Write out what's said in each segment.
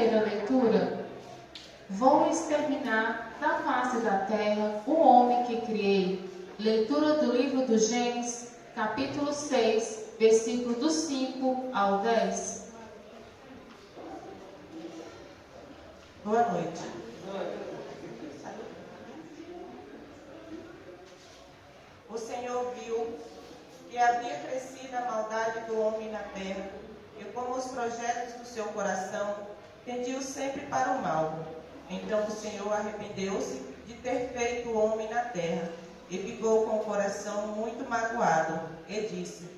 primeira leitura, vou exterminar da face da terra o homem que criei. Leitura do livro do Gênesis, capítulo 6, versículo do 5 ao 10. Boa noite. O Senhor viu que havia crescido a maldade do homem na terra, e como os projetos do seu coração tendiam sempre para o mal. Então o Senhor arrependeu-se de ter feito o homem na terra, e ficou com o coração muito magoado, e disse: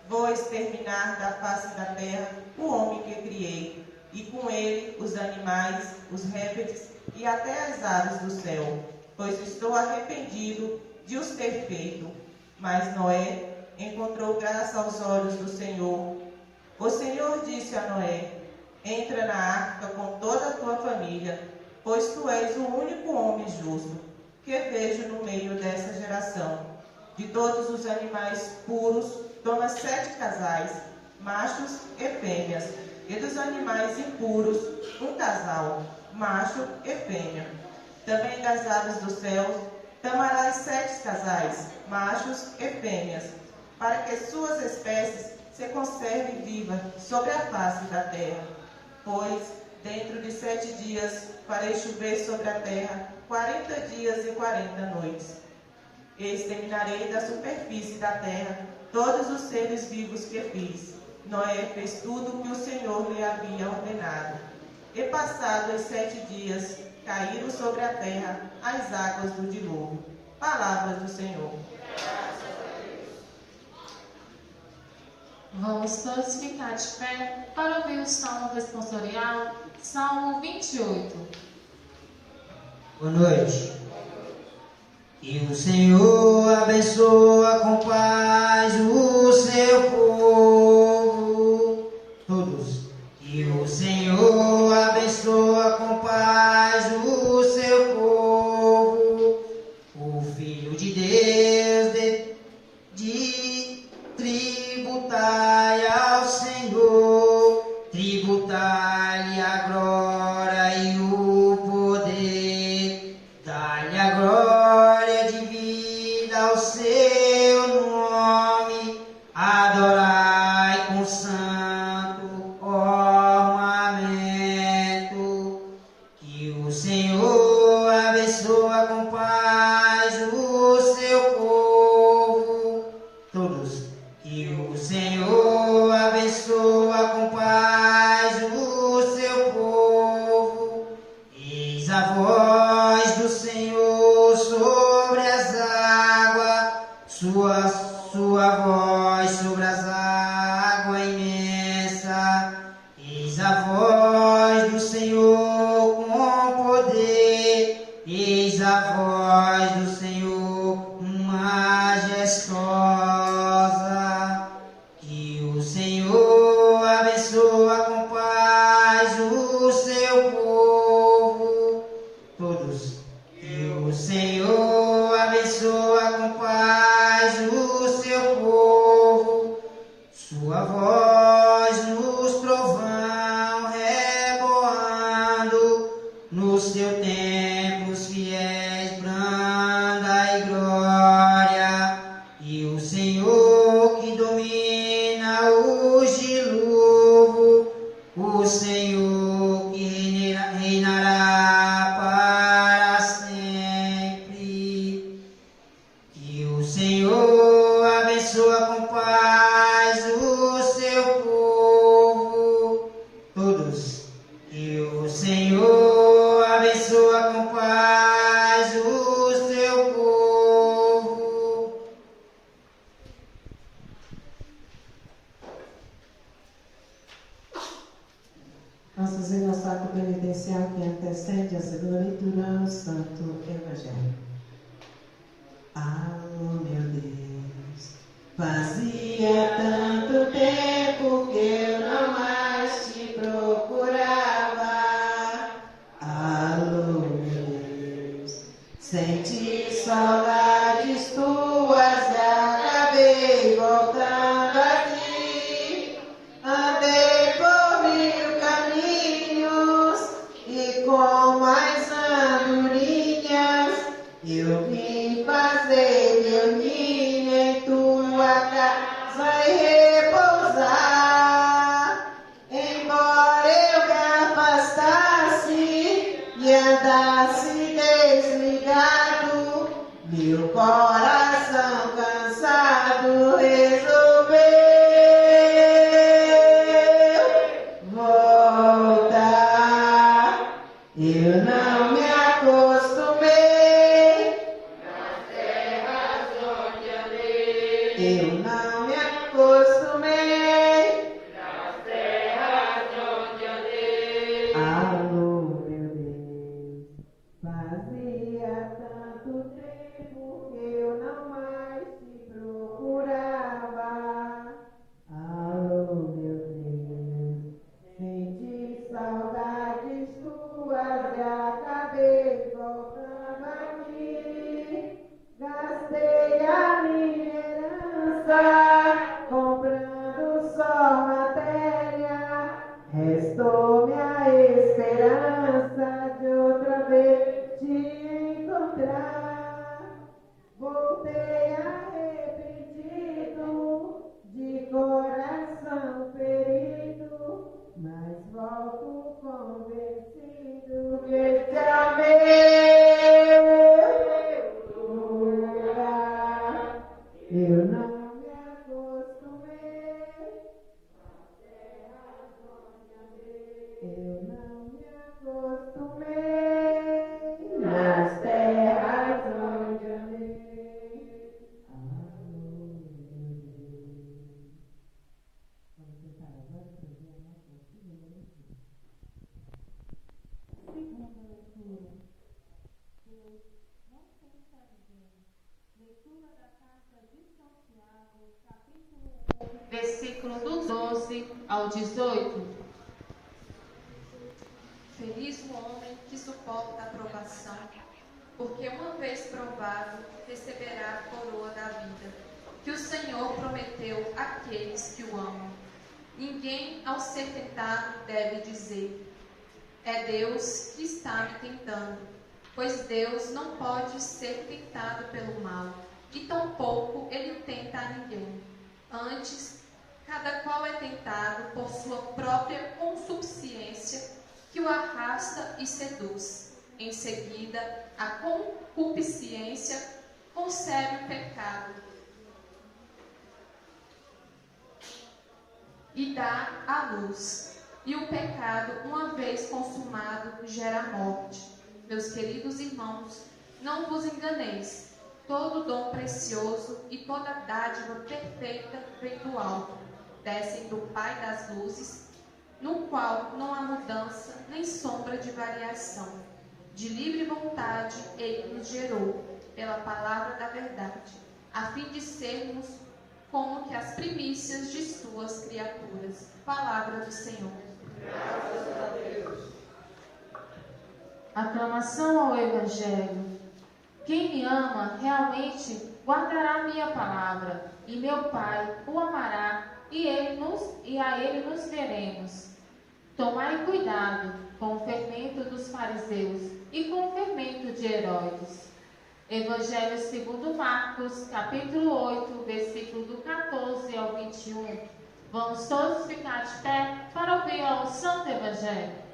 Vou exterminar da face da terra o homem que criei, e com ele os animais, os répteis e até as aves do céu, pois estou arrependido de os ter feito. Mas Noé encontrou graça aos olhos do Senhor. O Senhor disse a Noé: Entra na arca com toda a tua família, pois tu és o único homem justo que vejo no meio dessa geração. De todos os animais puros, toma 7 casais, machos e fêmeas, e dos animais impuros, um casal, macho e fêmea. Também das aves do céu, tomarás 7 casais, machos e fêmeas, para que suas espécies se conservem vivas sobre a face da terra. Pois, dentro de 7 dias, farei chover sobre a terra 40 dias e 40 noites. E exterminarei da superfície da terra todos os seres vivos que fiz. Noé fez tudo o que o Senhor lhe havia ordenado. E passados os 7 dias, caíram sobre a terra as águas do dilúvio. Palavras do Senhor. Vamos todos ficar de pé para ouvir o Salmo responsorial, Salmo 28. Boa noite. E o Senhor abençoa com paz o seu povo, todos. E o Senhor abençoa com paz o seu povo, o Filho de Deus de tributai ao Senhor, tributai-lhe a glória e o poder, dá-lhe a glória devida ao seu nome, adorai com santo ornamento. Que o Senhor abençoa com paz o seu povo, todos. Que o Senhor abençoa com paz o seu povo. Eis a voz do Senhor sobre as águas, sua voz sobre as águas imensas. Eis a voz do Senhor com poder, eis a voz do Senhor majestosa. Que o Senhor abençoa com paz o seu povo, todos. Que o Senhor abençoa com paz o seu povo, sua voz nos trovão reboando, no seu templo os fiéis branda e glória. E o Senhor que domina os dilúvios, o Senhor que reinará para sempre. Que o Senhor abençoa com paz o seu povo, todos. Que o Senhor abençoa com paz o seu povo. Vamos fazer nosso ato penitencial que antecede a segunda leitura do Santo Evangelho. Alô, meu Deus, fazia tanto tempo que eu não mais te procurava. Alô, meu Deus, senti saudades tuas e acabei voltando aqui. Andei por mil caminhos e o coração cansado resolveu voltar. Eu não me acostumei nas terras onde andei. Eu não me acostumei nas terras onde andei. Alô, meu Deus, fazia tanto tempo que eu não mais te procurava. Alô, meu Deus, senti saudades tuas e acabei voltando aqui. Gastei a minha herança comprando só matéria. Restou-me a esperança de outra vez te encontrar. Voltei arrependido, de coração ferido, mas volto convencido que este é o meu lugar. Eu não me acostumei. Eu não me acostumei nas terras onde andei. Vamos tentar agora fazer a nossa segunda leitura. Segunda leitura. Deus não tenta ninguém. Leitura da carta de São Tiago, capítulo 1, Versículo do 12 ao 18. Feliz o homem que suporta a provação, porque uma vez provado, receberá a coroa da vida, que o Senhor prometeu àqueles que o amam. Ninguém, ao ser tentado, deve dizer: é Deus que está me tentando, pois Deus não pode ser tentado pelo mal, e tampouco ele tenta a ninguém. Antes, cada qual é tentado por sua própria concupiscência, que o arrasta e seduz. Em seguida, a concupiscência concebe o pecado e dá a luz. E o pecado, uma vez consumado, gera morte. Meus queridos irmãos, não vos enganeis. Todo dom precioso e toda dádiva perfeita vem do alto, descem do Pai das luzes, no qual não há mudança nem sombra de variação. De livre vontade ele nos gerou, pela palavra da verdade, a fim de sermos como que as primícias de suas criaturas. Palavra do Senhor. Graças a Deus. Aclamação ao Evangelho. Quem me ama realmente guardará minha palavra, e meu Pai o amará, e a ele nos veremos. Tomai cuidado com o fermento dos fariseus e com o fermento de Herodes. Evangelho segundo Marcos, capítulo 8, versículo do 14 ao 21. Vamos todos ficar de pé para ouvir o Santo Evangelho.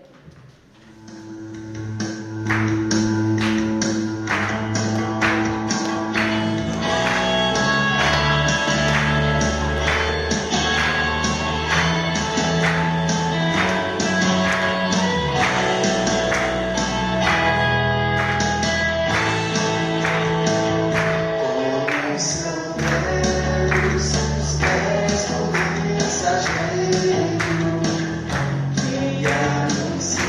Que anuncia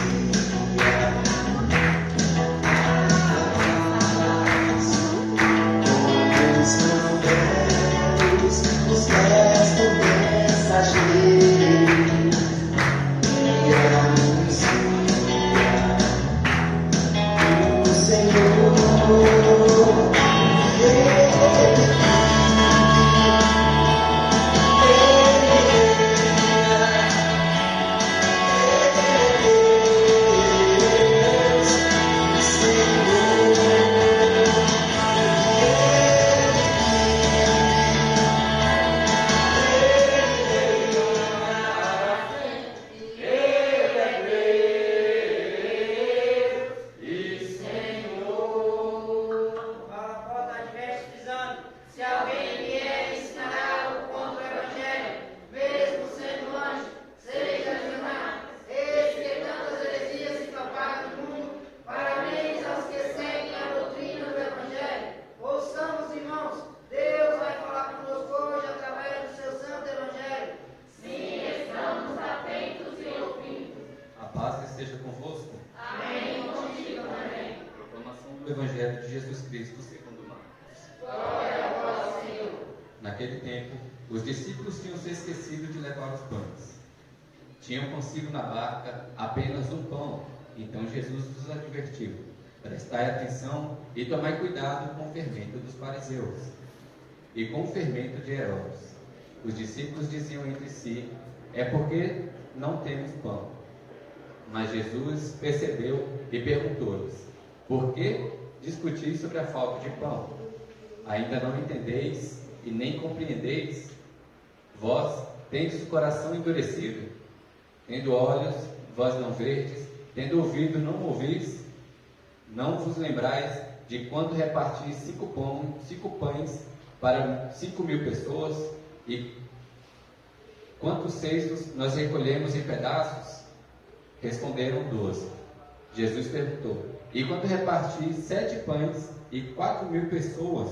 paz esteja convosco. Amém. Contigo também. Proclamação do Evangelho de Jesus Cristo segundo Marcos. Glória a vós, Senhor. Naquele tempo, os discípulos tinham se esquecido de levar os pães. Tinham consigo na barca apenas um pão. Então Jesus os advertiu: prestai atenção e tomai cuidado com o fermento dos fariseus e com o fermento de Herodes. Os discípulos diziam entre si: é porque não temos pão. Mas Jesus percebeu e perguntou-lhes: por que discutis sobre a falta de pão? Ainda não entendeis e nem compreendeis? Vós tendes o coração endurecido? Tendo olhos, vós não verdes? Tendo ouvido, não ouvis? Não vos lembrais de quando repartis 5 pães para 5.000 pessoas? E quantos cestos nós recolhemos em pedaços? Responderam 12. Jesus perguntou: e quando repartis 7 pães e 4.000 pessoas,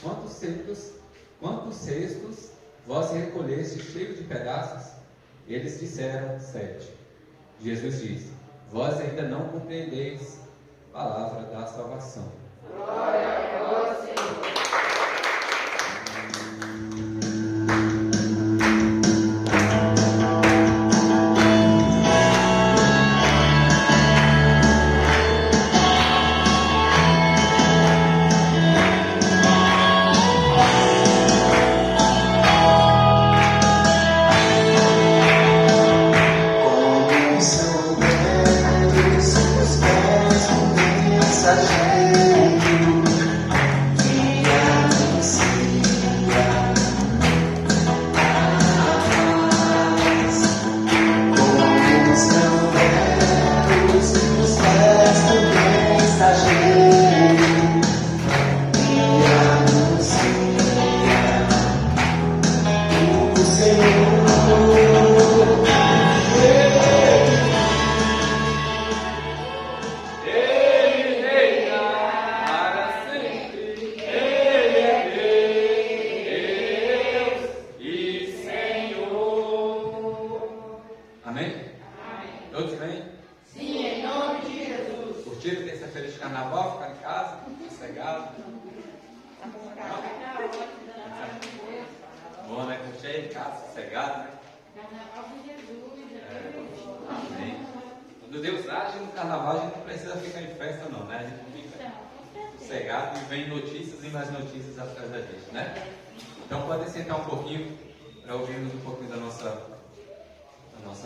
quantos cestos vós recolheste cheios de pedaços? Eles disseram: 7. Jesus disse: vós ainda não compreendeis. Palavra da salvação. Glória a vós, Senhor.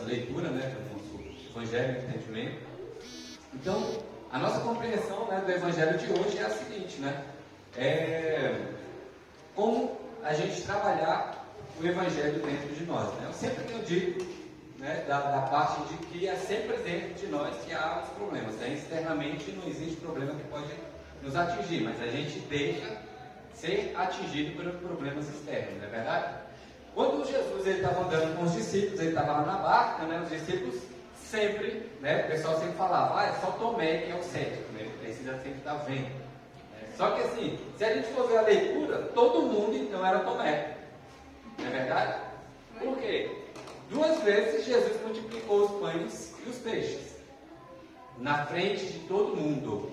Leitura, do nosso Evangelho, entendimento. Então, a nossa compreensão, do Evangelho de hoje é a seguinte, como a gente trabalhar o Evangelho dentro de nós. Eu sempre tenho dito, da parte de que é sempre dentro de nós que há os problemas. Externamente não existe problema que pode nos atingir, mas a gente deixa ser atingido por problemas externos, não é verdade? Quando Jesus estava andando com os discípulos, ele estava lá na barca, os discípulos sempre, o pessoal sempre falava: é só Tomé que é o cético, ele precisa sempre estar vendo. Só que assim, se a gente for ver a leitura, todo mundo então era Tomé, não é verdade? Por quê? 2 vezes Jesus multiplicou os pães e os peixes, na frente de todo mundo,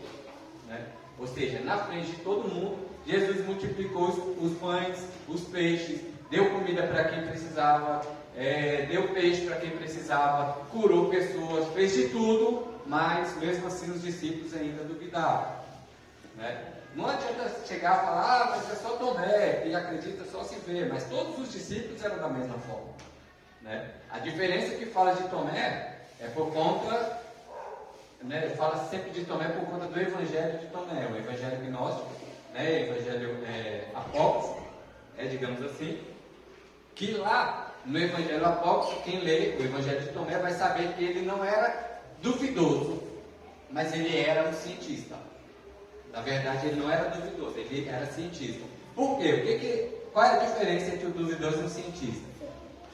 ou seja, na frente de todo mundo, Jesus multiplicou os pães, os peixes, deu comida para quem precisava, deu peixe para quem precisava, curou pessoas, fez de tudo, mas mesmo assim os discípulos ainda duvidavam. Não adianta chegar a falar: mas é só Tomé, que acredita só se vê, mas todos os discípulos eram da mesma forma. A diferença que fala de Tomé é por conta, fala sempre de Tomé por conta do Evangelho de Tomé, o Evangelho gnóstico, o Evangelho apócrifo, digamos assim. Que lá no Evangelho apócrifo, quem lê o Evangelho de Tomé vai saber que ele não era duvidoso, mas ele era um cientista. Na verdade, ele não era duvidoso, ele era cientista. Por quê? Qual é a diferença entre o duvidoso e o cientista?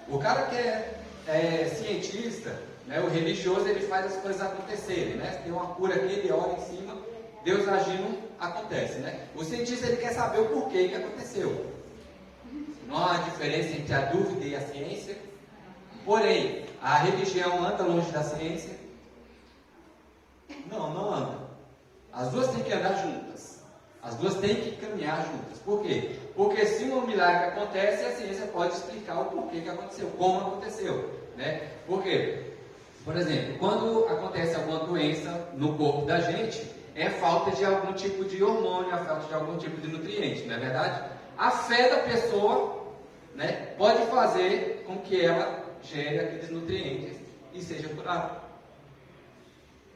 O cara que é cientista, o religioso, ele faz as coisas acontecerem, tem uma cura aqui, ele olha em cima, Deus agindo, acontece, O cientista, ele quer saber o porquê que aconteceu. Não há diferença entre a dúvida e a ciência. Porém, a religião anda longe da ciência? Não, não anda. As duas têm que andar juntas. As duas têm que caminhar juntas. Por quê? Porque se um milagre acontece, a ciência pode explicar o porquê que aconteceu, como aconteceu, né? Por quê? Por exemplo, quando acontece alguma doença no corpo da gente, é falta de algum tipo de hormônio, é falta de algum tipo de nutriente, não é verdade? A fé da pessoa, né, pode fazer com que ela gere aqueles nutrientes e seja curada.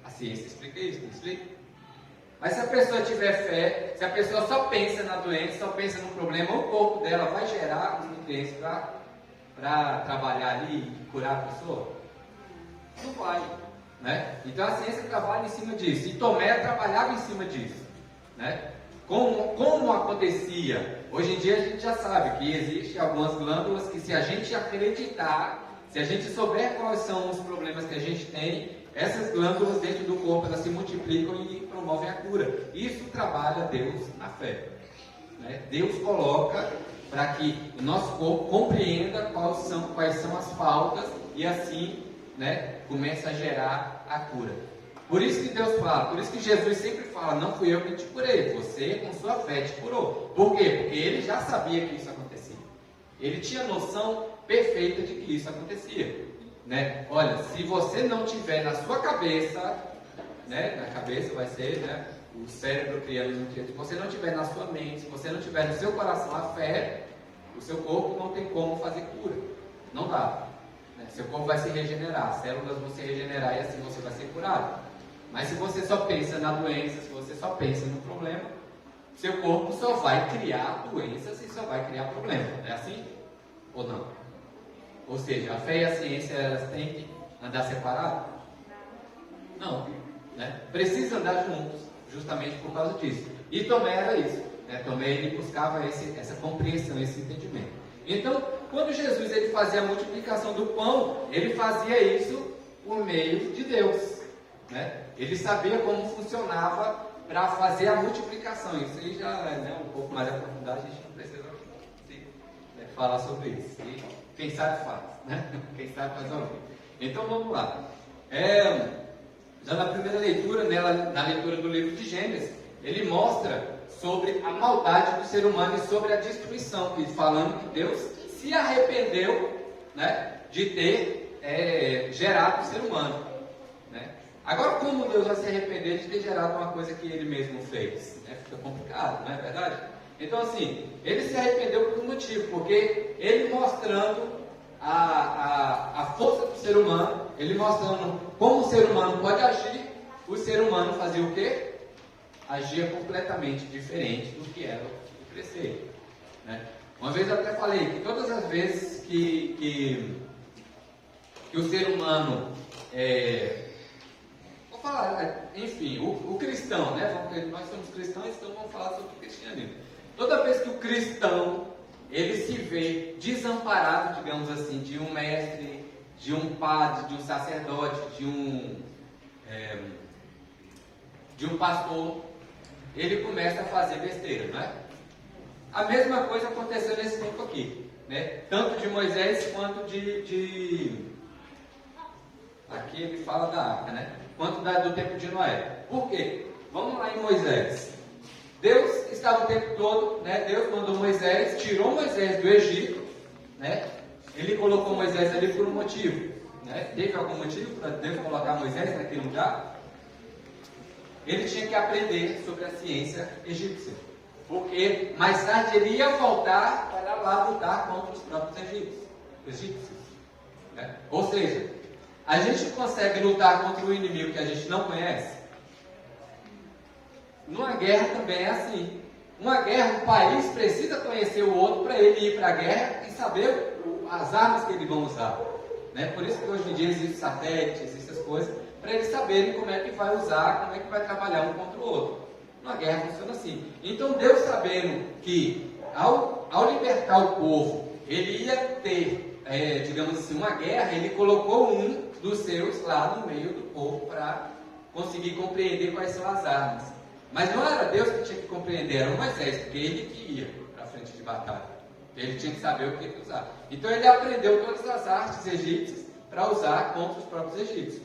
A ciência explica isso, não explica? Mas se a pessoa tiver fé, se a pessoa só pensa na doença, só pensa no problema, o corpo dela vai gerar os nutrientes para trabalhar ali e curar a pessoa? Não vai, né? Então a ciência trabalha em cima disso, e Tomé trabalhava em cima disso, né? Como acontecia? Hoje em dia a gente já sabe que existem algumas glândulas que, se a gente acreditar, se a gente souber quais são os problemas que a gente tem, essas glândulas dentro do corpo, elas se multiplicam e promovem a cura. Isso trabalha Deus na fé, né? Deus coloca para que o nosso corpo compreenda quais são as faltas, e assim, né, começa a gerar a cura. Por isso que Deus fala, por isso que Jesus sempre fala: não fui eu que te curei, você com sua fé te curou. Por quê? Porque ele já sabia que isso acontecia. Ele tinha noção perfeita de que isso acontecia, né? Olha, se você não tiver na sua cabeça, né, na cabeça vai ser, né, o cérebro criando nutrientes, se você não tiver na sua mente, se você não tiver no seu coração a fé, o seu corpo não tem como fazer cura, não dá. Seu corpo vai se regenerar, as células vão se regenerar e assim você vai ser curado. Mas se você só pensa na doença, se você só pensa no problema, seu corpo só vai criar doenças e só vai criar problemas. É assim? Ou não? Ou seja, a fé e a ciência, elas têm que andar separadas? Não, né? Precisa andar juntos, justamente por causa disso. E Tomé era isso, né? Tomé, ele buscava essa compreensão, esse entendimento. Então, quando Jesus ele fazia a multiplicação do pão, ele fazia isso por meio de Deus, né? Ele sabia como funcionava para fazer a multiplicação. Isso aí já é, né, um pouco mais aprofundado, a gente não precisa falar sobre isso. E quem sabe faz, né? Quem sabe faz ao vivo. Então vamos lá. Já na primeira leitura, na leitura do livro de Gênesis, ele mostra sobre a maldade do ser humano e sobre a destruição, falando que Deus se arrependeu, né, de ter gerado o ser humano, né? Agora, como Deus vai se arrepender de ter gerado uma coisa que ele mesmo fez? Né? Fica complicado, não é verdade? Então, assim, ele se arrependeu por um motivo, porque ele mostrando a força do ser humano, ele mostrando como o ser humano pode agir, o ser humano fazia o quê? Agia completamente diferente do que era o preceito, né? Uma vez eu até falei que todas as vezes que o ser humano, vou falar, enfim, o cristão, né? Nós somos cristãos, então vamos falar sobre o cristianismo. Toda vez que o cristão, ele se vê desamparado, digamos assim, de um mestre, de um padre, de um sacerdote, de um pastor, ele começa a fazer besteira, não é? A mesma coisa aconteceu nesse tempo aqui, né? Tanto de Moisés quanto aqui ele fala da arca, né? Quanto do tempo de Noé. Por quê? Vamos lá em Moisés. Deus estava o tempo todo, né? Deus mandou Moisés, tirou Moisés do Egito, né? Ele colocou Moisés ali por um motivo, né? Teve algum motivo para Deus colocar Moisés naquele lugar? Ele tinha que aprender sobre a ciência egípcia, porque mais tarde ele ia voltar para lá lutar contra os próprios egípcios, né? Ou seja, a gente consegue lutar contra um inimigo que a gente não conhece? Numa guerra também é assim. Uma guerra, um país precisa conhecer o outro para ele ir para a guerra e saber as armas que eles vão usar, né? Por isso que hoje em dia existem satélites, existem essas coisas, para eles saberem como é que vai usar, como é que vai trabalhar um contra o outro. Uma guerra funciona assim. Então Deus, sabendo que ao libertar o povo, ele ia ter, digamos assim, uma guerra, ele colocou um dos seus lá no meio do povo para conseguir compreender quais são as armas. Mas não era Deus que tinha que compreender, era o Moisés, porque ele que ia para a frente de batalha. Ele tinha que saber o que usar. Então ele aprendeu todas as artes egípcias para usar contra os próprios egípcios.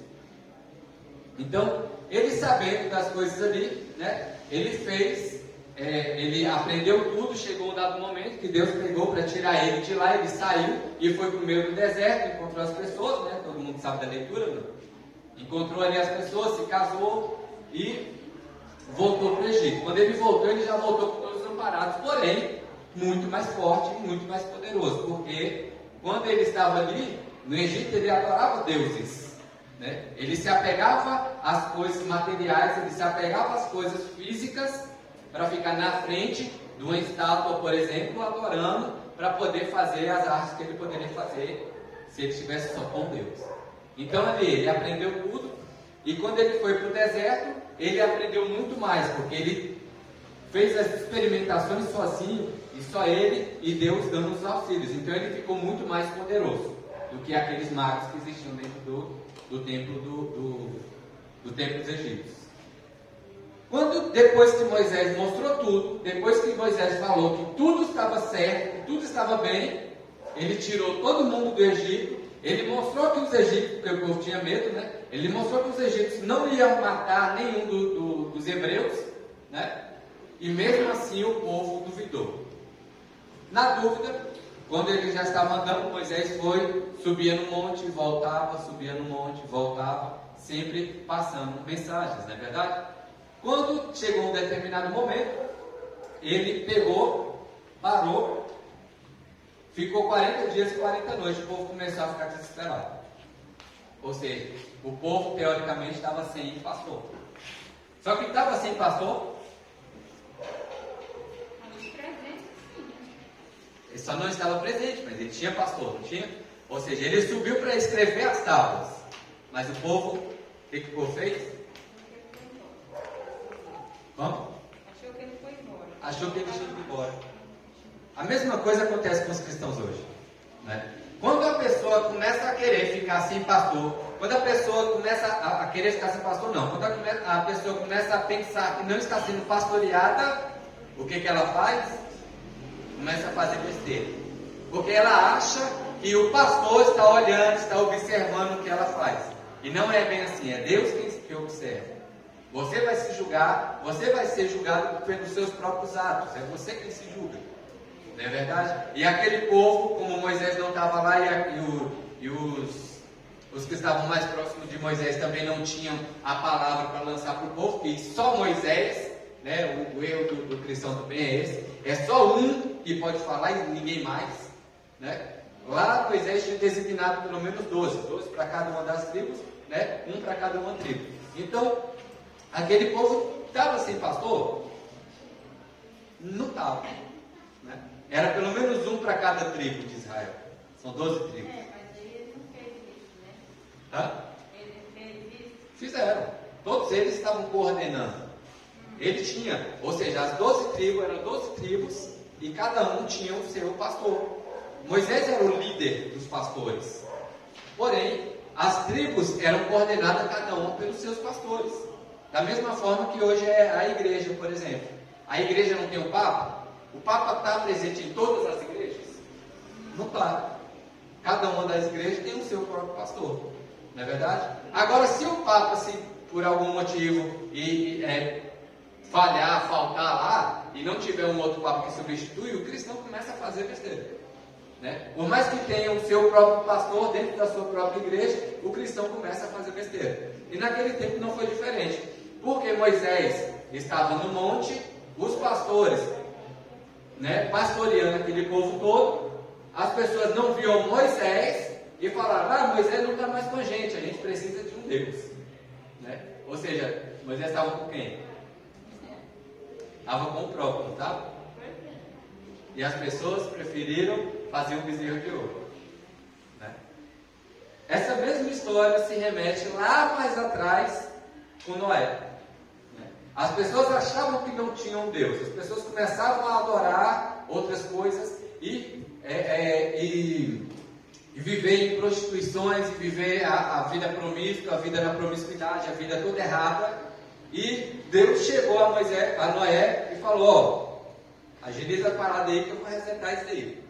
Então, ele sabendo das coisas ali, né, ele aprendeu tudo. Chegou um dado momento que Deus pegou para tirar ele de lá. Ele saiu e foi para o meio do deserto, encontrou as pessoas, né, todo mundo sabe da leitura, né? Encontrou ali as pessoas, se casou e voltou para o Egito. Quando ele voltou, ele já voltou com todos amparados, porém, muito mais forte e muito mais poderoso, porque quando ele estava ali, no Egito, ele adorava deuses, né? Ele se apegava às coisas materiais, ele se apegava às coisas físicas, para ficar na frente de uma estátua, por exemplo, adorando, para poder fazer as artes que ele poderia fazer, se ele estivesse só com Deus. Então ele aprendeu tudo, e quando ele foi para o deserto, ele aprendeu muito mais, porque ele fez as experimentações sozinho, e só ele e Deus dando os auxílios. Então ele ficou muito mais poderoso do que aqueles magos que existiam dentro do templo do templo dos egípcios. Depois que Moisés mostrou tudo, depois que Moisés falou que tudo estava certo, que tudo estava bem, ele tirou todo mundo do Egito. Ele mostrou que os egípcios, porque o povo tinha medo, né? Ele mostrou que os egípcios não iam matar nenhum dos hebreus, né? E mesmo assim o povo duvidou. Na dúvida, quando ele já estava andando, Moisés subia no monte, voltava, subia no monte, voltava, sempre passando mensagens, não é verdade? Quando chegou um determinado momento, ele parou, ficou 40 dias e 40 noites, o povo começou a ficar desesperado. Ou seja, o povo teoricamente estava sem pastor. Só que estava sem pastor. Ele só não estava presente, mas ele tinha pastor, não tinha? Ou seja, ele subiu para escrever as tábuas. Mas o povo, o que o povo fez? Como? Achou que ele foi embora. Achou que ele tinha ido embora. A mesma coisa acontece com os cristãos hoje, né? Quando a pessoa começa a querer ficar sem pastor, quando a pessoa começa a querer ficar sem pastor, não. Quando a pessoa começa a pensar que não está sendo pastoreada, o que ela faz? Começa a fazer besteira. Porque ela acha que o pastor está olhando, está observando o que ela faz. E não é bem assim, é Deus que observa. Você vai se julgar, você vai ser julgado pelos seus próprios atos, é você quem se julga, não é verdade? E aquele povo, como Moisés não estava lá e os que estavam mais próximos de Moisés também não tinham a palavra para lançar para o povo, que só Moisés, né, o erro do cristão também é esse, é só um que pode falar e ninguém mais, né? Lá Moisés tinha designado pelo menos 12 para cada uma das tribos, né, um para cada uma tribo. Então, aquele povo estava sem pastor? Não estava, né? Era pelo menos um para cada tribo de Israel. São 12 tribos. Mas ele não fez isso, né? Hã? Ele fez isso. Fizeram. Todos eles estavam coordenando. Ele tinha, ou seja, as 12 tribos eram 12 tribos e cada um tinha o seu pastor. Moisés era o líder dos pastores. Porém, as tribos eram coordenadas cada uma pelos seus pastores. Da mesma forma que hoje é a igreja, por exemplo. A igreja não tem o Papa? O Papa está presente em todas as igrejas? Não está. Cada uma das igrejas tem o seu próprio pastor. Não é verdade? Agora, se o Papa, por algum motivo, falhar, faltar lá, e não tiver um outro Papa que substitui, o cristão começa a fazer besteira. Né? Por mais que tenha o seu próprio pastor dentro da sua própria igreja, o cristão começa a fazer besteira. E naquele tempo não foi diferente. Porque Moisés estava no monte, os pastores, né, pastoreando aquele povo todo, as pessoas não viam Moisés e falaram: Moisés não está mais com a gente precisa de um Deus. Né? Ou seja, Moisés estava com quem? Estava com o próprio, não estava? E as pessoas preferiram fazer um bezerro de ouro. Né? Essa mesma história se remete lá mais atrás com Noé. As pessoas achavam que não tinham Deus. As pessoas começavam a adorar outras coisas e viver em prostituições, e viver a vida promíscua, a vida na promiscuidade, a vida toda errada. E Deus chegou a Noé e falou: agiliza a parada aí que eu vou resetar isso aí.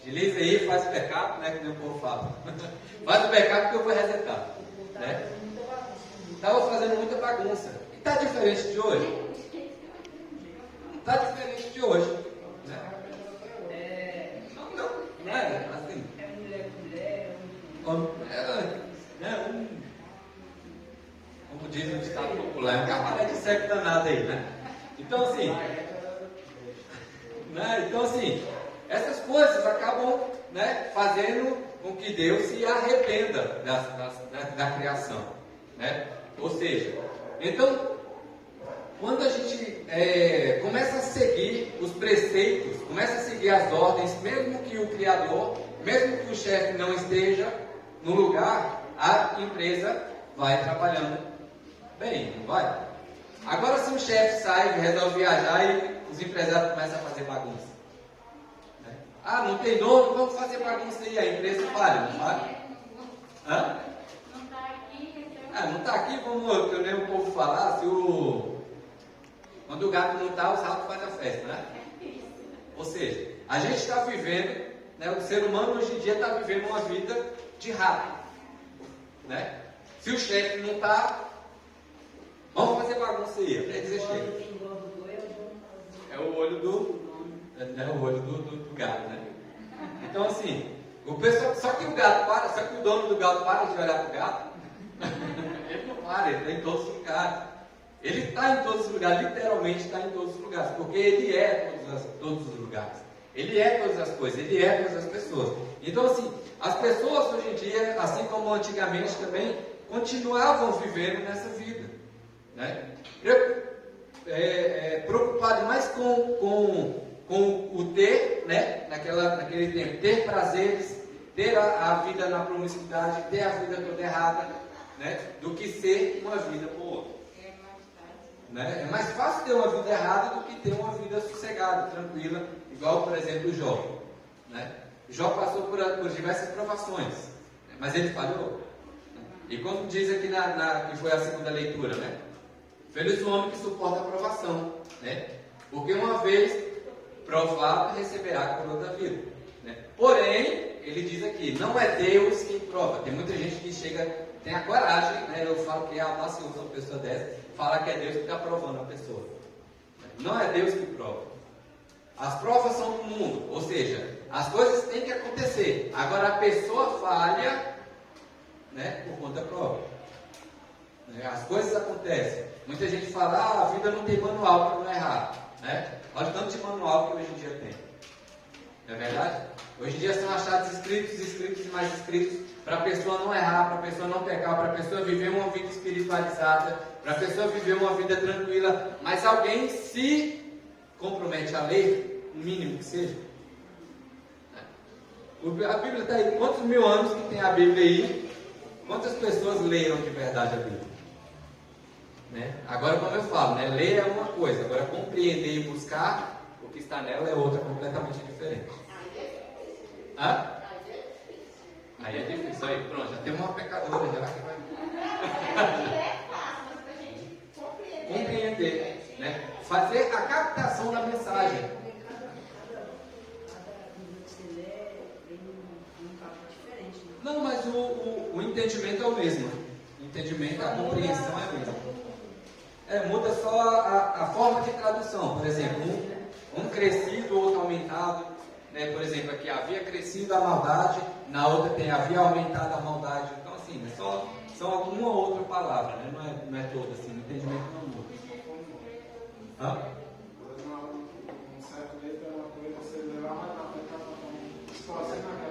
Agiliza aí, faz o backup, né? Que nem o povo fala. Faz o backup que eu vou resetar. Né? Estava fazendo muita bagunça. E está diferente de hoje? Está diferente de hoje. Né? Não é assim. Como diz o ditado popular, é um cabaré de cego danado aí, né? Então assim, essas coisas acabam, né, fazendo com que Deus se arrependa da criação, né? Ou seja, então, quando a gente começa a seguir os preceitos, começa a seguir as ordens, mesmo que o Criador, mesmo que o chefe não esteja no lugar, a empresa vai trabalhando bem, não vai? Agora, se o chefe sai, resolve viajar e os empresários começam a fazer bagunça. Né? Ah, não tem dono, vamos fazer bagunça aí, a empresa falha, não falha? Hã? Não está aqui, Não está aqui, eu lembro o povo falar, quando o gato não está, os ratos fazem a festa, né? Ou seja, a gente está vivendo, né, o ser humano hoje em dia está vivendo uma vida de rato. Né? Se o chefe não está, vamos fazer bagunça aí, até dizer chega. É o olho do gato, né? Então assim, o pessoal, só que o dono do gato para de olhar para o gato, ele não para, ele está em todos os lugares. Ele está em todos os lugares, literalmente está em todos os lugares, porque ele é todos os lugares. Ele é todas as coisas, ele é todas as pessoas. Então assim, as pessoas hoje em dia, assim como antigamente também, continuavam vivendo nessa vida. Né? Preocupado mais com o ter, né? Naquele tempo, ter prazeres, ter a vida na promiscuidade, ter a vida toda errada, né? Do que ser uma vida boa. Né? É mais fácil ter uma vida errada do que ter uma vida sossegada, tranquila, igual, por exemplo, o Jó. Né? Jó passou por diversas provações, mas ele falhou. E como diz aqui que foi a segunda leitura, né? Feliz o homem que suporta a provação, né? Porque uma vez provado receberá a coroa da vida. Né? Porém, ele diz aqui, não é Deus quem prova. Tem muita gente que tem a coragem, né? Eu falo que é audacioso uma pessoa dessa, falar que é Deus que está provando a pessoa. Não é Deus que prova. As provas são do mundo, ou seja, as coisas têm que acontecer. Agora a pessoa falha, né, por conta própria. As coisas acontecem. Muita gente fala, a vida não tem manual para não errar. Né? Olha o tanto de manual que hoje em dia tem. Não é verdade? Hoje em dia são achados escritos e mais escritos para a pessoa não errar, para a pessoa não pecar, para a pessoa viver uma vida espiritualizada, para a pessoa viver uma vida tranquila. Mas alguém se compromete a ler, o mínimo que seja. A Bíblia está aí. Quantos mil anos que tem a Bíblia aí? Quantas pessoas leram de verdade a Bíblia? Né? Agora, como eu falo, né? Ler é uma coisa, agora compreender e buscar o que está nela é outra, completamente diferente. Hã? Aí é difícil. Aí, pronto, já tem uma pecadora já que vai. Compreender, né? Fazer a captação da mensagem. Não, mas o entendimento é o mesmo. O entendimento, a compreensão é a mesma. Muda só a forma de tradução. Por exemplo, um crescido, outro aumentado. Né? Por exemplo, aqui havia crescido a maldade, na outra tem havia aumentado a maldade. Então, assim, só uma ou outra palavra, né? Não é toda, assim, o entendimento não muda. Hã?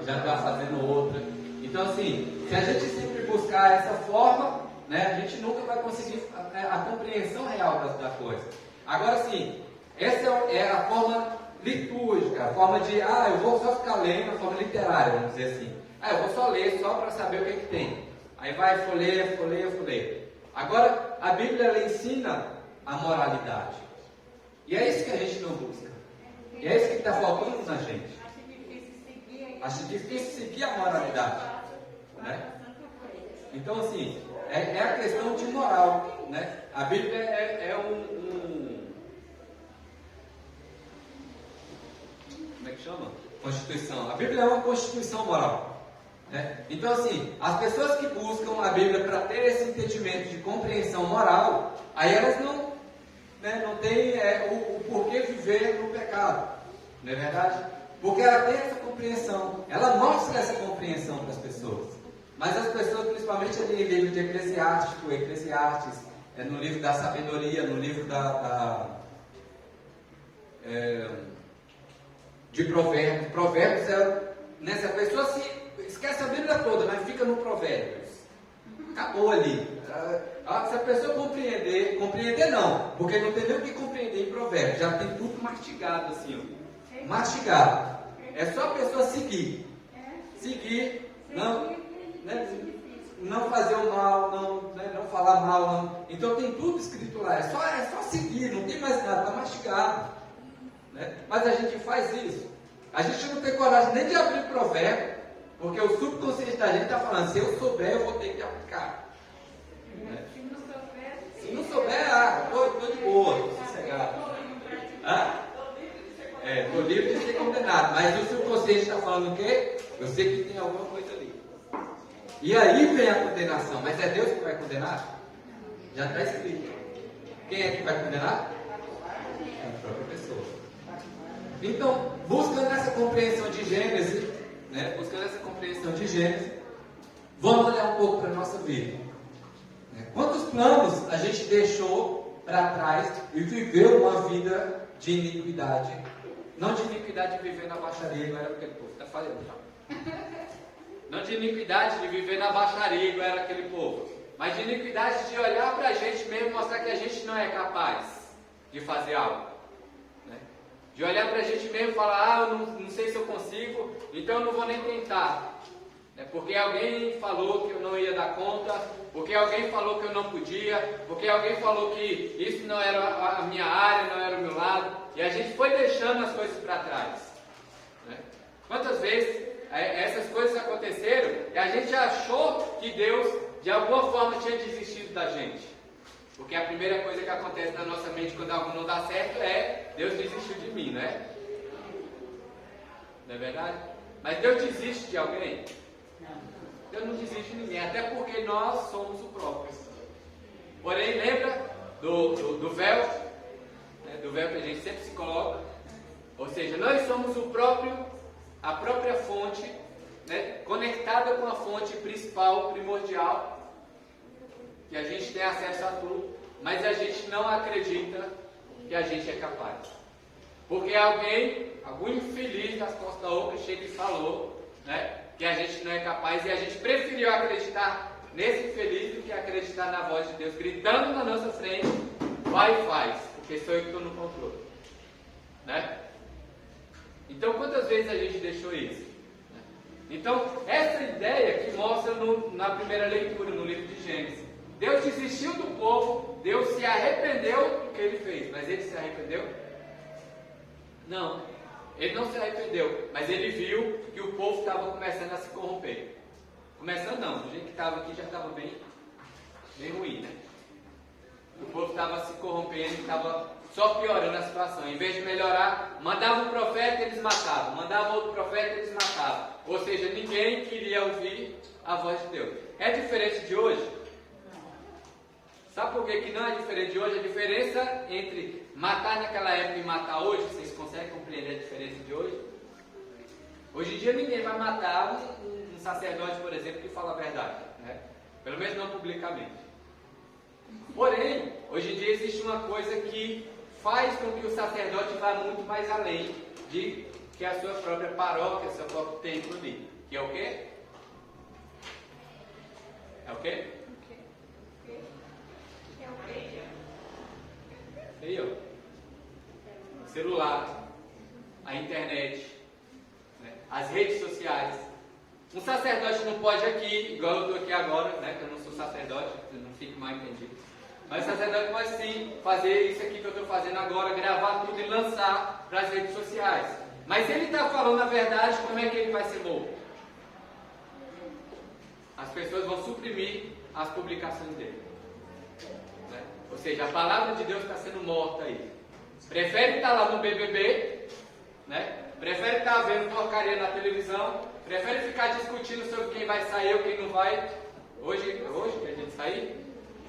Já está fazendo outra. Então, assim, se a gente sempre buscar essa forma, né, a gente nunca vai conseguir a compreensão real da coisa. Agora, sim, essa é a forma litúrgica, a forma de, eu vou só ficar lendo, a forma literária, vamos dizer assim. Eu vou só ler, só para saber o que tem. Aí vai, folheia. Agora, a Bíblia, ela ensina a moralidade. E é isso que a gente não busca. E é isso que está faltando na gente. Acho difícil seguir a moralidade. Né? Então, assim, é a questão de moral. Né? A Bíblia é como é que chama? Constituição. A Bíblia é uma constituição moral. Né? Então, assim, as pessoas que buscam a Bíblia para ter esse entendimento de compreensão moral, aí elas não têm o porquê viver no pecado. Não é verdade? Porque ela tem essa compreensão, ela mostra essa compreensão para as pessoas. Mas as pessoas, principalmente ali no livro de Eclesiastes, no livro da sabedoria, no livro de Provérbios, se a pessoa se esquece a Bíblia toda, mas fica no Provérbios. Acabou ali. Se a pessoa compreender não, porque não tem nem o que compreender em Provérbios, já tem tudo mastigado assim, ó. Mastigado. É só a pessoa seguir. Seguir, não fazer o mal, não falar mal, não. Então tem tudo escrito lá, é só seguir, não tem mais nada, está mastigado. Né? Mas a gente faz isso. A gente não tem coragem nem de abrir Provérbio, porque o subconsciente da gente está falando, se eu souber, eu vou ter que aplicar. Né? Se não souber, estou de boa, estou sossegado. Estou livre de ser condenado, mas o subconsciente está falando o quê? Eu sei que tem alguma coisa ali. E aí vem a condenação, mas é Deus que vai condenar? Já está escrito. Quem é que vai condenar? É a própria pessoa. Então, buscando essa compreensão de Gênesis, vamos olhar um pouco para a nossa vida. Quantos planos a gente deixou para trás e viveu uma vida de iniquidade? Não de iniquidade de viver na baixaria, igual era aquele povo. Está falando, tá? Não de iniquidade de viver na baixaria, igual era aquele povo. Mas de iniquidade de olhar para a gente mesmo e mostrar que a gente não é capaz de fazer algo. Né? De olhar para a gente mesmo e falar, eu não sei se eu consigo, então eu não vou nem tentar. Porque alguém falou que eu não ia dar conta, porque alguém falou que eu não podia, porque alguém falou que isso não era a minha área, não era o meu lado, e a gente foi deixando as coisas para trás. Né? Quantas vezes essas coisas aconteceram e a gente achou que Deus de alguma forma tinha desistido da gente? Porque a primeira coisa que acontece na nossa mente quando algo não dá certo é Deus desistiu de mim, né? Não é verdade? Mas Deus desiste de alguém? Deus não desiste de ninguém, até porque nós somos o próprio. Porém, lembra do véu? Do véu que a gente sempre se coloca. Ou seja, nós somos a própria fonte, conectada com a fonte principal, primordial, que a gente tem acesso a tudo, mas a gente não acredita que a gente é capaz. Porque algum infeliz das costas da outra chega e falou, que a gente não é capaz, e a gente preferiu acreditar nesse infeliz do que acreditar na voz de Deus gritando na nossa frente, vai e faz, porque sou eu que estou no controle. Então, quantas vezes a gente deixou isso? Então, essa ideia que mostra na primeira leitura, no livro de Gênesis. Deus desistiu do povo, Deus se arrependeu do que ele fez, mas ele se arrependeu? Não. Ele não se arrependeu, mas ele viu que o povo estava começando a se corromper. Começando não, do jeito que estava aqui já estava bem ruim, né? O povo estava se corrompendo, estava só piorando a situação. Em vez de melhorar, mandava um profeta e eles matavam. Mandava outro profeta e eles matavam. Ou seja, ninguém queria ouvir a voz de Deus. É diferente de hoje? Sabe por que não é diferente de hoje? A diferença entre matar naquela época e matar hoje, vocês conseguem compreender a diferença de hoje? Hoje em dia ninguém vai matar um sacerdote, por exemplo, que fala a verdade, pelo menos não publicamente. Porém, hoje em dia existe uma coisa que faz com que o sacerdote vá muito mais além de que a sua própria paróquia, seu próprio templo ali. Que é o quê? É o quê? Aí, ó. O celular, a internet, as redes sociais. Um sacerdote não pode aqui, igual eu estou aqui agora, que eu não sou sacerdote, não fique mal entendido. Mas o sacerdote pode sim fazer isso aqui que eu estou fazendo agora, gravar tudo e lançar para as redes sociais. Mas se ele está falando a verdade, como é que ele vai ser morto? As pessoas vão suprimir as publicações dele. Ou seja, a palavra de Deus está sendo morta aí. Prefere estar lá no BBB, prefere estar vendo porcaria na televisão, prefere ficar discutindo sobre quem vai sair ou quem não vai. Hoje que a gente sair,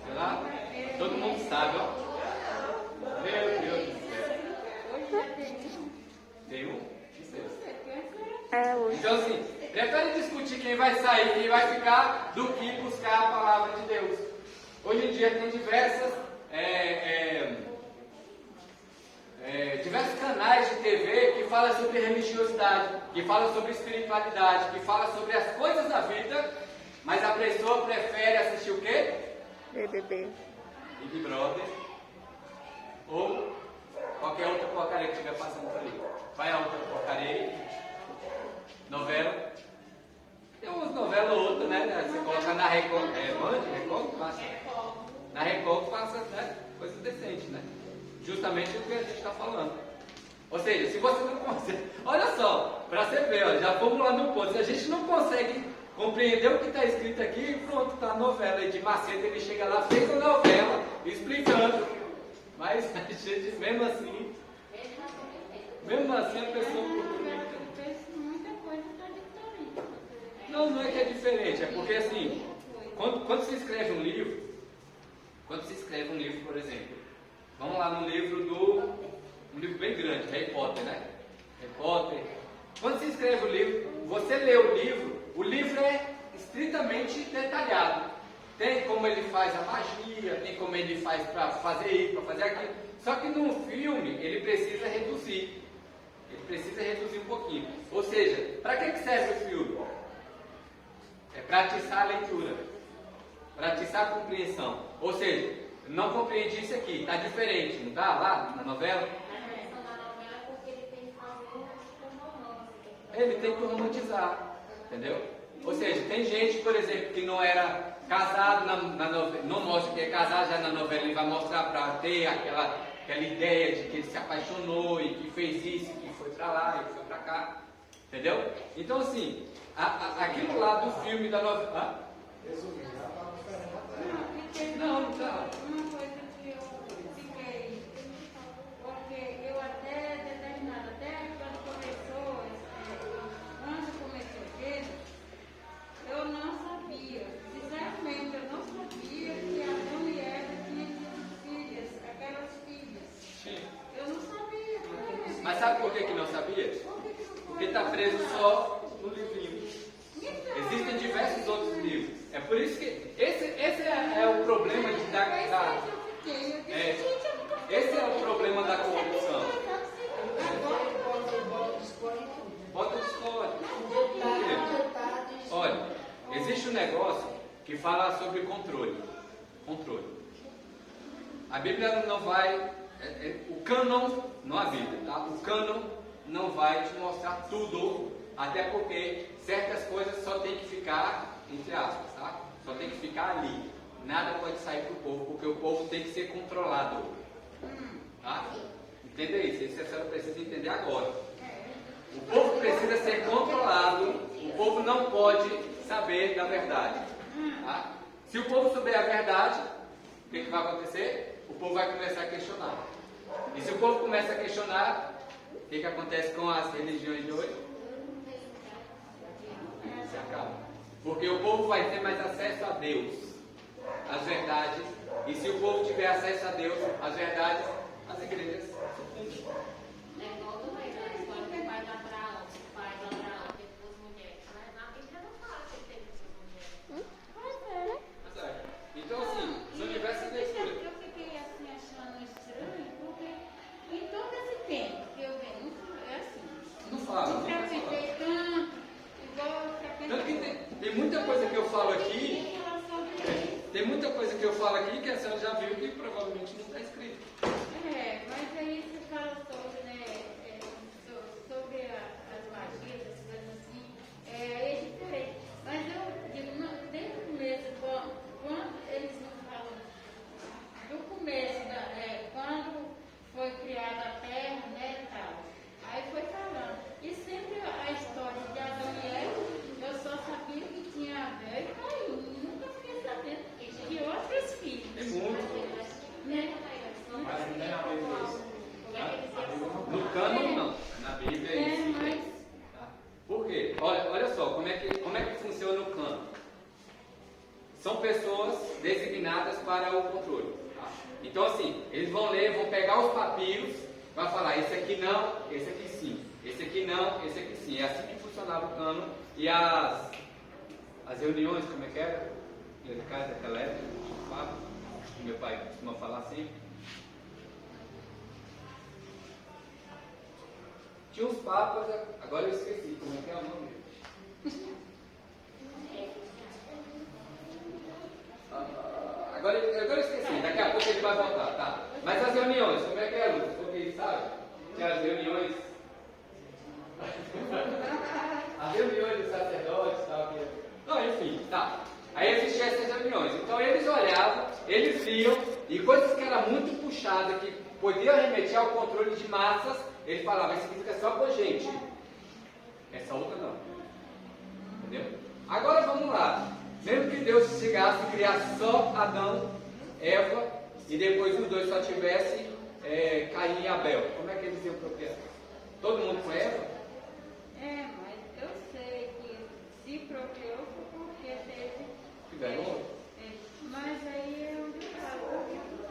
sei lá, todo mundo sabe, ó. Meu Deus do céu. Tem um? Então assim, prefere discutir quem vai sair, quem vai ficar, do que buscar a palavra de Deus. Hoje em dia tem diversos canais de TV que falam sobre religiosidade, que falam sobre espiritualidade, que falam sobre as coisas da vida, mas a pessoa prefere assistir o quê? BBB. Big Brother ou qualquer outra porcaria que estiver passando por aí. Vai a outra porcaria aí, novela. Tem umas novelas ou outras, né? Você coloca na Record, Record passa. Na Record passa, né? Coisa decente, né? Justamente o que a gente está falando. Ou seja, se você não consegue... Olha só, para você ver, ó, já fomos lá no ponto. Se a gente não consegue compreender o que está escrito aqui, pronto, tá a novela aí de Macedo, ele chega lá, fez a novela, explicando. Mas a gente, mesmo assim a pessoa procura. Não é que é diferente, é porque assim, quando se escreve um livro, por exemplo, vamos lá no livro um livro bem grande, Harry Potter, né? Harry Potter. Quando se escreve o livro, você lê o livro é estritamente detalhado. Tem como ele faz a magia, tem como ele faz para fazer isso, para fazer aquilo. Só que no filme, ele precisa reduzir. Ele precisa reduzir um pouquinho. Ou seja, para que serve o filme? É para atiçar a leitura, para atiçar a compreensão. Ou seja, não compreendi isso aqui, está diferente, não está lá na novela? Ele tem que romantizar, entendeu? Ou seja, tem gente, por exemplo, que não era casado na novela, não mostra que é casado já na novela, ele vai mostrar para ter aquela ideia de que ele se apaixonou e que fez isso, que foi para lá e foi para cá, entendeu? Então assim, aquilo lá do filme da novela... Não tá. Uma coisa que eu fiquei, porque eu até determinada, até quando começou a ver, eu não sabia, sinceramente, eu não sabia que a mulher tinha filhas, aquelas filhas. Sim. Eu não sabia. Mas sabe por que não sabia? Porque está preso só no livrinho. Existem diversos outros livros. É por isso que esse é o problema de esse é o problema da corrupção. Bota discórdia. Olha, existe um negócio que fala sobre controle. A Bíblia não vai... o cânon, não a Bíblia, tá? O cânon não vai te mostrar tudo, até porque certas coisas só tem que ficar, entre aspas, tá? Só tem que ficar ali. Nada pode sair para o povo, porque o povo tem que ser controlado. Tá? Entenda isso, isso a senhora precisa entender agora. O povo precisa ser controlado, o povo não pode saber da verdade. Tá? Se o povo souber a verdade, o que vai acontecer? O povo vai começar a questionar. E se o povo começa a questionar, o que acontece com as religiões de hoje? Se acaba. Porque o povo vai ter mais acesso a Deus, às verdades. E se o povo tiver acesso a Deus, às verdades, as igrejas se fundem. É igual do rei, né? A história do pai de Abraão, o pai de Abraão teve duas mulheres. Mas na Bíblia não fala que ele teve duas mulheres. Mas é. Então, assim, são diversas leituras. Eu fiquei assim achando estranho, porque em todo esse tempo que eu venho, é assim. Não fala, não Eu fala. frequentei tanto, igual eu frequentei. Tanto que tem muita coisa que eu falo aqui, Em relação a isso. tem muita coisa que eu falo aqui que a senhora já viu que provavelmente não está escrito. Mas aí você fala sobre, né, sobre as magias, essas coisas assim, é diferente. Mas eu digo, desde o começo, quando eles não falam do começo, quando foi criada a terra, né, e tal, aí foi falando. E sempre a história de Adão e Eva, eu só sabia que tinha Abel e Caim, nunca fiquei sabendo de outros filhos. Tem muito. Né? trabalhar o controle. Tá? Então assim, eles vão ler, vão pegar os papiros, vai falar, esse aqui não, esse aqui sim, esse aqui não, esse aqui sim. É assim que funcionava o cano. E as reuniões, como é que era? Clericais daquela época, meu pai costuma falar assim. Tinha uns papas, agora eu esqueci, como é que é o nome? Agora eu esqueci, daqui a pouco ele vai voltar, tá? Mas as reuniões, como é que é, Lucas? Porque ele sabe? Tinha as reuniões. As reuniões dos sacerdotes e tal. Não, enfim, tá. Aí existiam essas reuniões. Então eles olhavam, eles viam, e coisas que eram muito puxadas, que podiam remeter ao controle de massas, ele falava, isso aqui fica só com gente. Essa outra não. Entendeu? Agora vamos lá. Mesmo que Deus chegasse e criasse só Adão, Eva, e depois os dois só tivessem Caim e Abel, como é que eles iam procriar? Todo mundo com Eva? Mas eu sei que se procriou foi porque teve. Tiveram outro? Mas aí é onde eu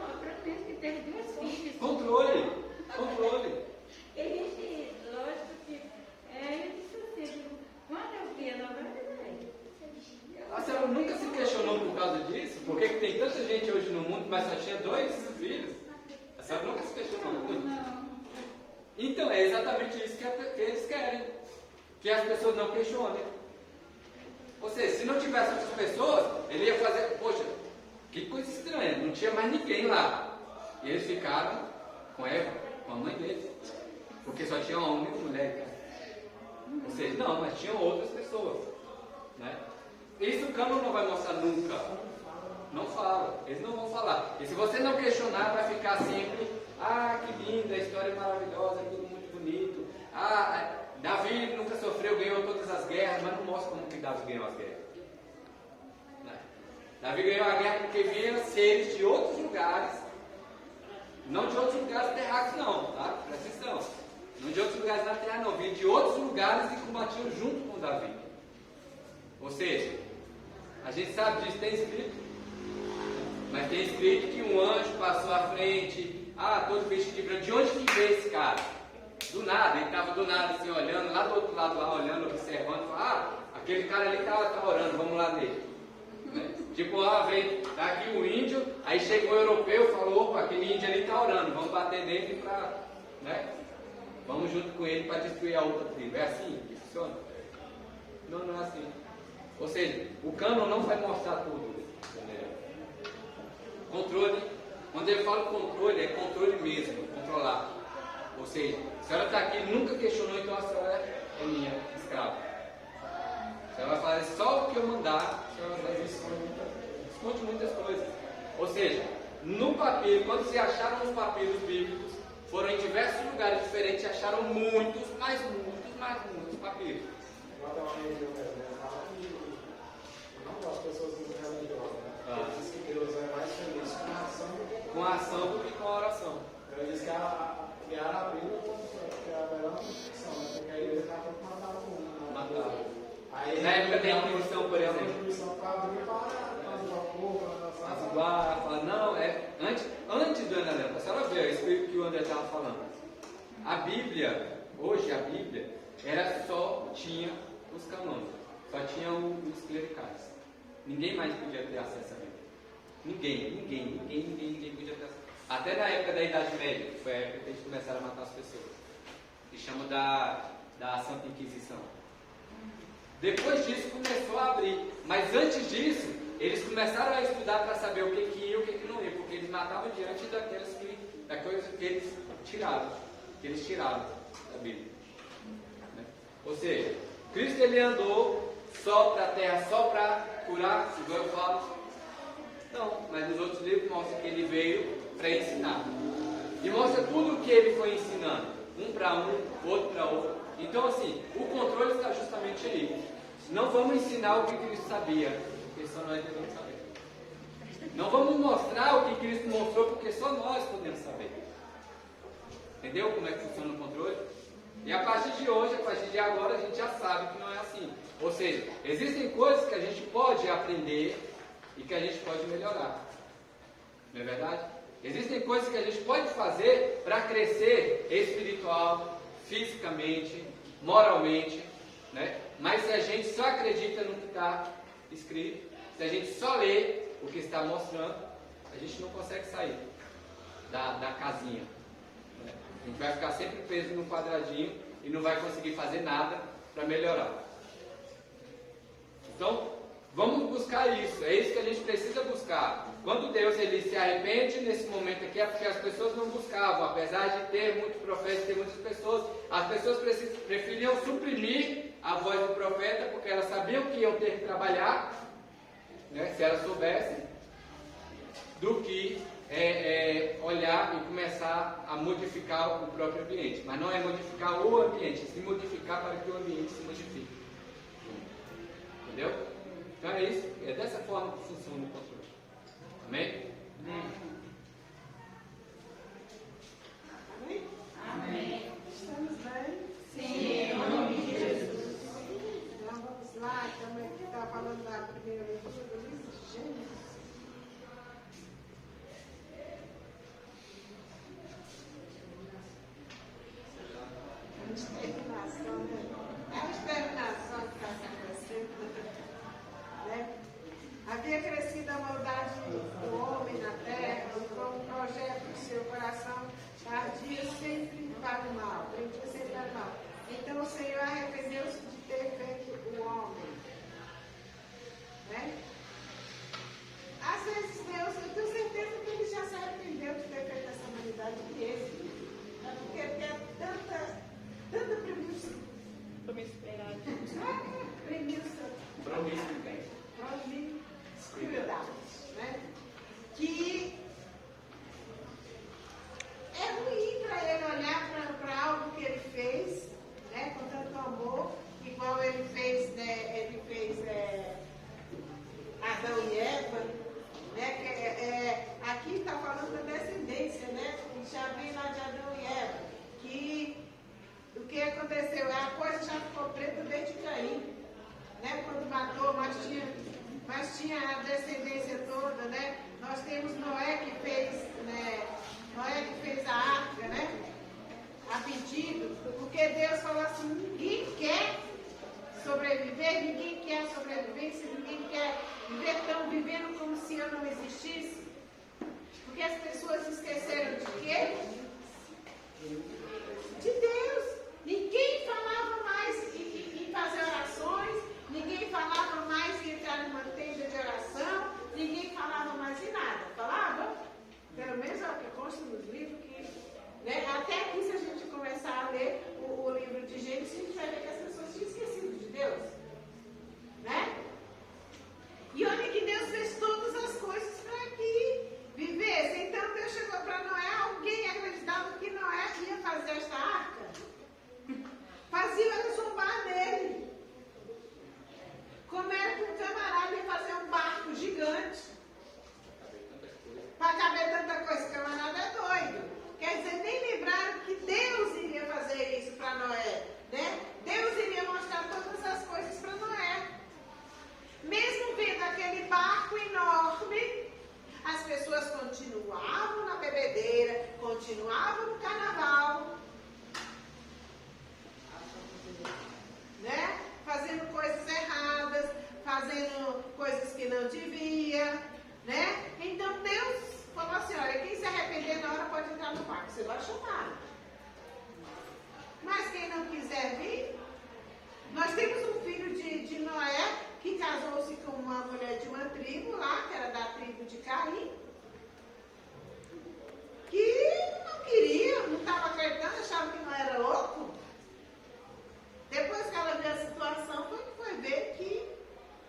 aprendo que teve duas filhas. Controle. Ele, lógico que. Eu disse assim, quando eu vi a novela, A senhora nunca se questionou por causa disso? Por que tem tanta gente hoje no mundo, mas só tinha 2 filhos? A senhora nunca se questionou? não. Então, é exatamente isso que eles querem. Que as pessoas não questionem. Ou seja, se não tivesse outras pessoas, ele ia fazer, poxa, que coisa estranha, não tinha mais ninguém lá. E eles ficaram com Eva, com a mãe deles. Porque só tinha homem e mulher, cara. Ou seja, não, mas tinham outras pessoas. Né? Isso o cânon não vai mostrar nunca. Não fala, eles não vão falar. E se você não questionar, vai ficar sempre, que linda, a história é maravilhosa, é tudo muito bonito. Davi nunca sofreu, ganhou todas as guerras, mas não mostra como que Davi ganhou as guerras. Né? Davi ganhou a guerra porque vinham seres de outros lugares, não de outros lugares terráqueos não, tá? Presta atenção. Não de outros lugares na terra não, vinham de outros lugares e combatiam junto com Davi. Ou seja, a gente sabe disso, tem escrito. Mas tem escrito que um anjo passou à frente, todo vestido de branco. De onde que veio esse cara? Do nada, ele estava do nada assim, olhando, lá do outro lado, lá olhando, observando, falou, aquele cara ali tá orando, vamos lá nele. Né? Tipo, vem, tá aqui um índio, aí chega um europeu, falou, opa, aquele índio ali tá orando, vamos bater nele para, né? Vamos junto com ele para destruir a outra tribo. É assim que funciona? Não é assim. Ou seja, o cânon não vai mostrar tudo. Entendeu? Controle, quando ele fala controle, é controle mesmo, controlar. Ou seja, a senhora está aqui, nunca questionou, então a senhora é minha escrava. A senhora vai fazer só o que eu mandar, a senhora vai esconde muitas coisas. Ou seja, no papiro, quando se acharam os papiros bíblicos, foram em diversos lugares diferentes e acharam muitos papiros. Não as pessoas muito religiosas, né? Diz que Deus é mais feliz com a ação do que com a ação do que com a oração. Ele diz que criar a Bíblia é a melhor constituição, né? Porque aí ele está muito matado com um. Na época da Inquisição, por exemplo. A Inquisição para abrir para ajudar o povo, para apaziguar, fala, não, antes do André, a senhora vê isso que o André estava falando. A Bíblia, hoje a Bíblia, tinha os canônicos, só tinha os clericais. Ninguém mais podia ter acesso à Bíblia. Ninguém podia ter acesso. Até na época da Idade Média, que foi a época que eles começaram a matar as pessoas. Que chamam da Santa Inquisição. Depois disso começou a abrir. Mas antes disso, eles começaram a estudar para saber o que ia e o que não ia. Porque eles matavam diante da coisa que eles tiraram. Da Bíblia. Né? Ou seja, Cristo ele andou só para a terra, só para curar, igual eu falo. Não, mas nos outros livros mostra que ele veio para ensinar. E mostra tudo o que ele foi ensinando. Um para um, outro para outro. Então assim, o controle está justamente aí. Não vamos ensinar o que Cristo sabia, porque só nós devemos saber. Não vamos mostrar o que Cristo mostrou, porque só nós podemos saber. Entendeu como é que funciona o controle? E a partir de hoje, a partir de agora, a gente já sabe que não é assim. Ou seja, existem coisas que a gente pode aprender e que a gente pode melhorar. Não é verdade? Existem coisas que a gente pode fazer para crescer espiritual, fisicamente, moralmente, né? Mas se a gente só acredita no que está escrito, se a gente só lê o que está mostrando, a gente não consegue sair da casinha, né? A gente vai ficar sempre preso no quadradinho e não vai conseguir fazer nada para melhorar. Então, vamos buscar isso. É isso que a gente precisa buscar. Quando Deus ele se arrepende nesse momento aqui, é porque as pessoas não buscavam. Apesar de ter muitos profetas, ter muitas pessoas, as pessoas preferiam suprimir a voz do profeta, porque elas sabiam que iam ter que trabalhar, né, se elas soubessem, do que olhar e começar a modificar o próprio ambiente. Mas não é modificar o ambiente, é se modificar para que o ambiente se modifique. Entendeu? Então é isso, é dessa forma que funciona o controle. Amém? Amém? Amém. Estamos bem? Sim, em nome de Jesus. Então vamos lá, também que está falando da primeira leitura do livro de Gênesis. A exterminação, né? É a exterminação que está acontecendo, né? Havia crescido a maldade do homem na terra, e como um projeto do seu coração ardia sempre para o mal, prendia sempre para o mal. Então o Senhor arrependeu-se de ter feito o homem. Né? Às vezes Deus, eu tenho certeza que Ele já se arrependeu de ter feito essa humanidade que esse. Porque Ele quer tanta promiscuidade, né? Que é ruim para Ele olhar para algo que Ele fez, né? Com tanto amor, igual Ele fez, né? Ele fez Adão e Eva, né? Aqui está falando da descendência, né? Já vem lá de Adão e Eva, que o que aconteceu? A coisa já ficou preta desde Caim, né? Quando matou, mas tinha a descendência toda, né? Nós temos Noé que fez, né? Noé que fez a arca, né? A pedido, porque Deus falou assim: ninguém quer sobreviver, ninguém quer sobrevivência, ninguém quer viver, estão vivendo como se eu não existisse. Porque as pessoas esqueceram de quê? De Deus. Ninguém falava mais em fazer orações, ninguém falava mais em entrar numa tenda de oração, ninguém falava mais em nada. Falava? Pelo menos é o que consta nos livros que, né? Até aqui, se a gente começar a ler o livro de Gênesis, a gente vai ver que as pessoas tinham esquecido de Deus. Né? E olha que Deus fez todas as coisas para que vivesse. Então Deus chegou para Noé, alguém acreditava que Noé ia fazer esta arca? Fazia ele zombar nele. Como era que um camarada ia fazer um barco gigante para caber tanta coisa? Esse camarada é doido. Quer dizer, nem lembraram que Deus iria fazer isso para Noé, né? Deus iria mostrar todas as coisas para Noé. Mesmo vendo aquele barco enorme, as pessoas continuavam na bebedeira, continuavam no carnaval, né? Fazendo coisas erradas, fazendo coisas que não devia, né? Então Deus falou assim: olha, quem se arrepender na hora pode entrar no barco, você vai chamar. Mas quem não quiser vir, nós temos um filho de Noé que casou-se com uma mulher de uma tribo lá, que era da tribo de Caim, que não queria, não estava acreditando, achava que não era louco. Depois que ela viu a situação, foi ver que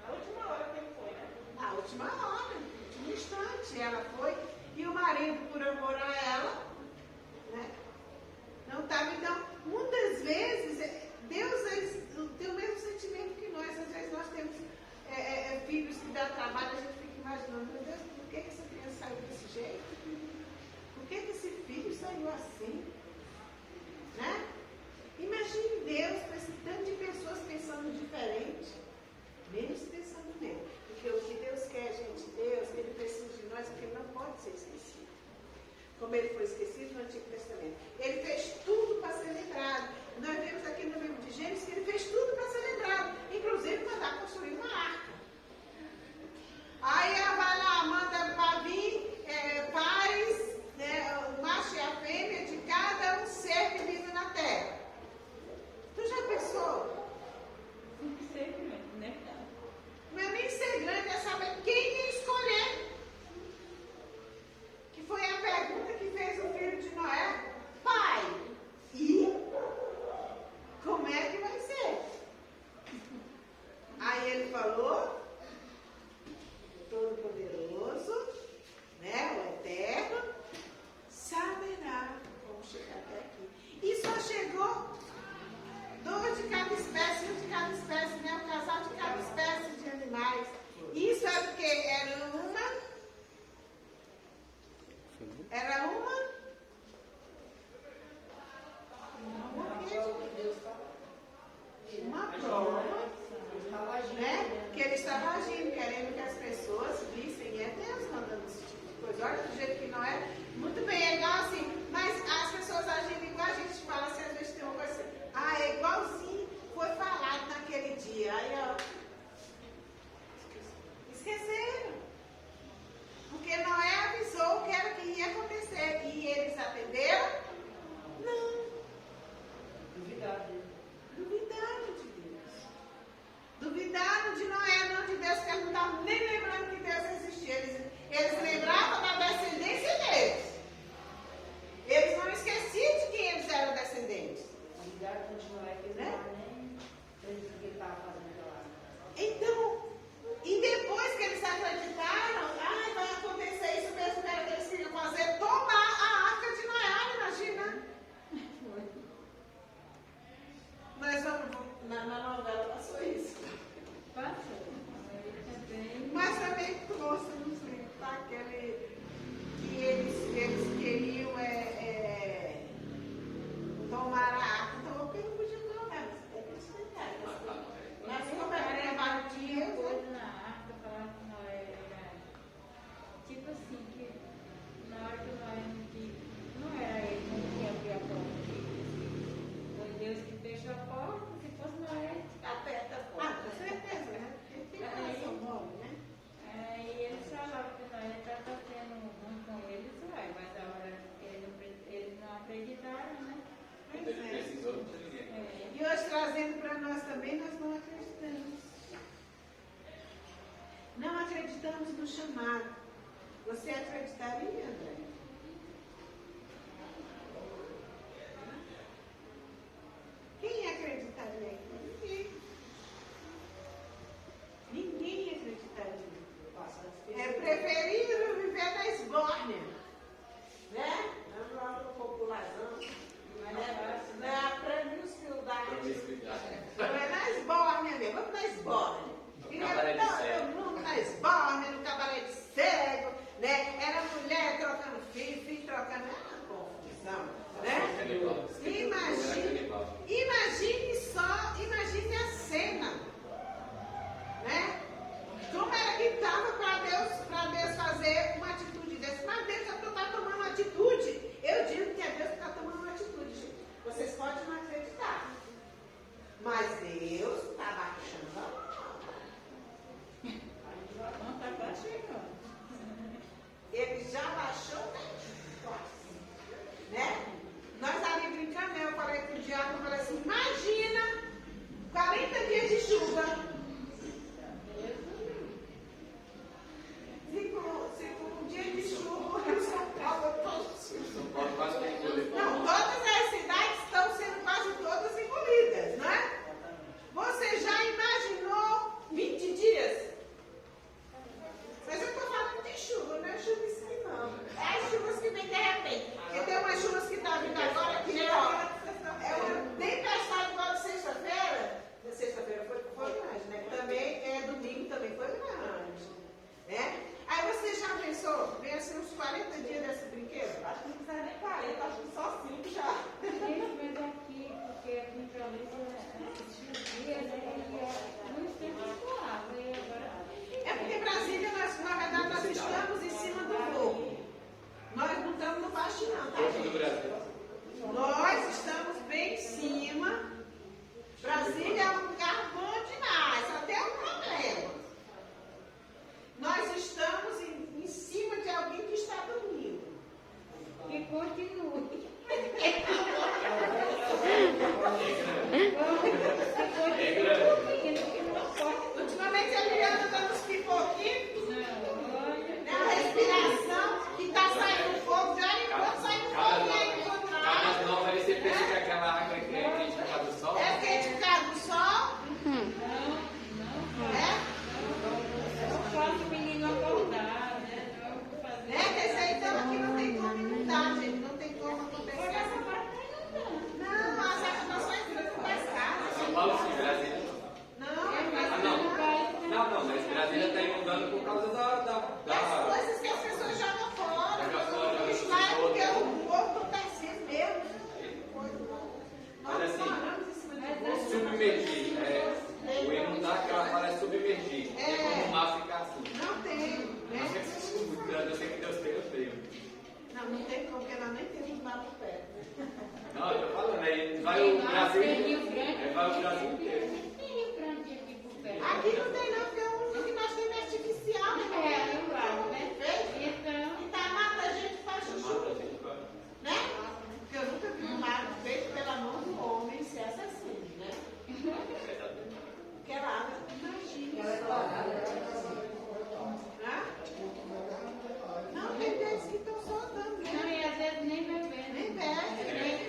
Na última hora que ele foi, né? na última hora, no último instante, ela foi, e o marido, por amor a ela, né, não estava. Então, muitas vezes, Deus tem o mesmo sentimento que nós. Às vezes nós temos filhos que dão trabalho, a gente fica imaginando: meu Deus, por que essa criança saiu desse jeito? Por que esse filho saiu assim? Né? Imagine Deus com esse tanto de pessoas pensando diferente, menos pensando nele. Porque o que Deus quer, gente, Deus, Ele precisa de nós, porque Ele não pode ser esquecido. como ele foi esquecido no Antigo Testamento. Ele fez tudo para ser lembrado. Nós vemos aqui no livro de Gênesis que ele fez tudo para ser lembrado, inclusive mandar construir uma arca. Aí ela vai lá, manda para vir pares, né, o macho e a fêmea de cada um ser que vive na terra. Tu já pensou? Tem que ser grande, né? Não é nem ser grande, é saber quem ia escolher. Que foi a pergunta que fez o filho de Noé. Pai, e como é que vai ser? Aí ele falou, Todo-Poderoso, né, o Eterno, saberá como chegar até aqui. E só chegou 2 de cada espécie, 1 de cada espécie, né, um casal de cada espécie de animais. Isso é porque era uma prova, né? Que ele estava agindo, querendo que as pessoas vissem, e é Deus mandando esse tipo de coisa. Olha do jeito que não é. Muito bem, é igual assim, mas as pessoas agindo igual a gente fala assim, às vezes tem uma coisa assim, é igualzinho foi falado naquele dia. Aí, ó, esqueceram. Porque Noé avisou o que era que ia acontecer. E eles atenderam? Não. Duvidaram de Deus. Duvidaram de Noé, não de Deus, porque eles não estavam nem lembrando que Deus existia. Eles lembravam da descendência deles. Eles não esqueciam de quem eles eram descendentes. Duvidaram de Noé, que eles não estavam nem acreditando que ele estava fazendo lá. Então, e depois que eles acreditaram, vai acontecer isso mesmo que era que eles queriam fazer, tomar a arca de Noé, imagina. Nós vamos, na novela passou isso. Passou. Mas também trouxe nos livros, tá? Que eles queriam tomar a arca. Então eu não podia colocar, mas tem que explicar. Mas como é que levar o dia? Coisa na arca, falar que Noé era. Tipo assim, que na hora que Noé não era ele que abriu a porta. Foi Deus que fechou a porta, se fosse Noé, aperta a porta. Com certeza, né? Porque tem coração bom, né? E eles falavam que Noé estava tendo ruim com eles, mas a hora que eles não acreditaram, né? Quando ele precisou, não tinha ninguém. E hoje trazendo para nós também, nós não acreditamos. Não acreditamos no chamado. Você acreditaria, André? Quem acreditaria? Ninguém. Ninguém acreditaria. É preferível viver na esbórnia, né? Vamos lá para o popularzão. Não é a promiscuidade. Não é na esbórnia mesmo, vamos na esbórnia. Todo na esbórnia, no cabaré de cego, né? Era mulher trocando filho trocando. Era uma confusão, né? Imagine a cena, né? Como era que estava para Deus fazer uma atitude dessa? Mas Deus já está tomando uma atitude. Eu digo que é Deus que está tomando uma atitude, gente. Vocês podem não acreditar. Mas Deus está baixando a mão. Não está baixando. Ele já baixou, né? Nós ali brincando, né? Eu falei com o diabo, eu falei assim, imagina 40 dias de chuva. Se for um dia de chuva, São Paulo todo. São Paulo quase tem engolido. Não, todas as cidades estão sendo quase todas engolidas, não é? Você já imaginou 20 dias? Mas eu estou falando de chuva, não é chuva assim não. É as chuvas que vem de repente. Porque tem umas chuvas que estão vindo agora que é uma tempestade igual de sexta-feira. Sexta-feira foi grande, né? Também domingo também foi grande. Né? Aí você já pensou, vem assim uns 40 dias desse brinquedo? Acho que não precisa nem 40, acho que só 5 já. Gente, mas aqui, porque aqui em Paulista chovia, né? E no instante voava, e agora. É porque Brasília, na verdade, nós estamos em cima do morro. Nós não estamos no baixo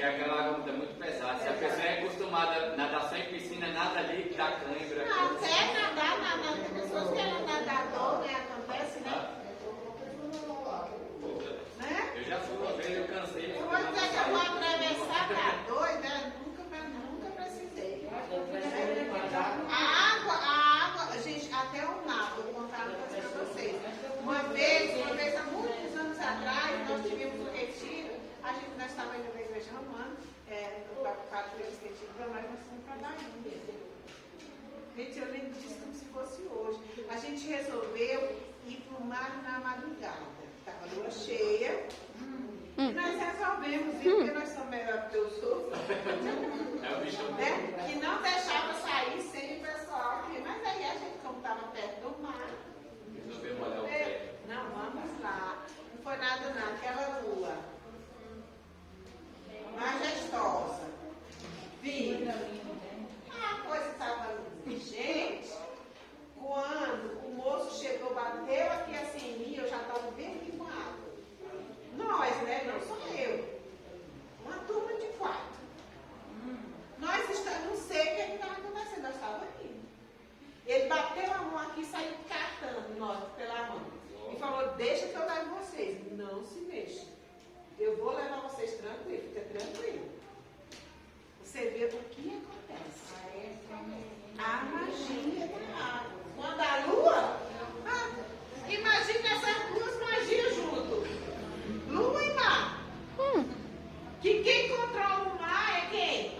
porque aquela água é muito pesada. Se a pessoa é acostumada a nadar só em piscina, nada ali dá cãibra. Até nadar, tem pessoas que eram nadador, né? Acontece, né? Eu já fui uma vez, eu cansei. Eu vou dizer que eu vou atravessar, tá doida? Nunca precisei. A água, gente, até o mar, vou contar uma coisa pra vocês. Uma vez, há muitos anos atrás, nós tivemos um retiro, nós estávamos indo na igreja romana, para o retiro, nós fomos para Bahia. Gente, eu lembro disso como se fosse hoje. A gente resolveu ir para o mar na madrugada. Estava lua cheia. E nós resolvemos ir, porque nós somos melhor que os outros. Que não deixava sair sem o pessoal. Mas aí a gente, como estava perto do mar, não, vamos lá. Não foi nada não, aquela lua majestosa. Vinha. A coisa estava linda. Gente, quando o moço chegou, bateu aqui assim em mim, eu já estava bem aqui com a água. Nós, né? Não sou eu. Uma turma de 4. Nós estamos, não sei o que estava acontecendo, nós estávamos indo. Ele bateu a mão aqui e saiu catando nós pela mão. E falou, deixa que eu levo vocês. Não se mexa. Eu vou levar vocês tranquilo, fica tranquilo. Você vê o que acontece. A magia da água. Quando a lua, imagina essas duas magias junto. Lua e mar. Que quem controla o mar é quem?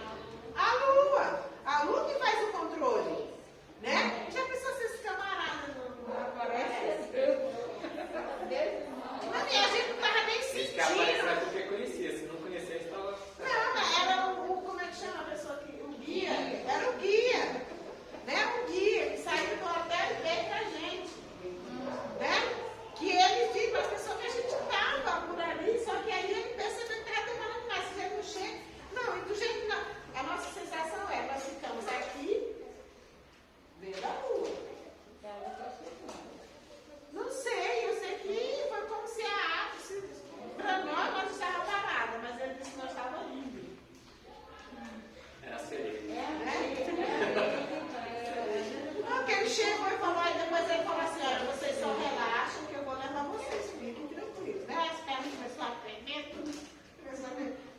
A lua. A lua que faz o controle. Né? Já pensou se esse camarada não aparece? Não, e a gente não estava nem sentindo. Esse aparece é porque conhecia. Se não conhecesse, estava... Não, era como é que chama a pessoa que... O guia. Era o guia. Né? Um guia que saiu do hotel e veio pra gente. Né? Que ele viu para as pessoas que a gente estava por ali, só que aí ele percebeu que estava demorando mais. Se ele não chega. Não, e do jeito que não. A nossa sensação é, nós ficamos aqui, vendo a lua. Não sei, eu sei que foi como se a água, para nós estava parada, mas ele disse que nós estávamos indo. Era sereia. Não, que ele chegou e falou, aí depois ele falou assim, olha, vocês só relaxam que eu vou levar vocês, fiquem tranquilos. Né? As pernas começaram a tremer, tudo.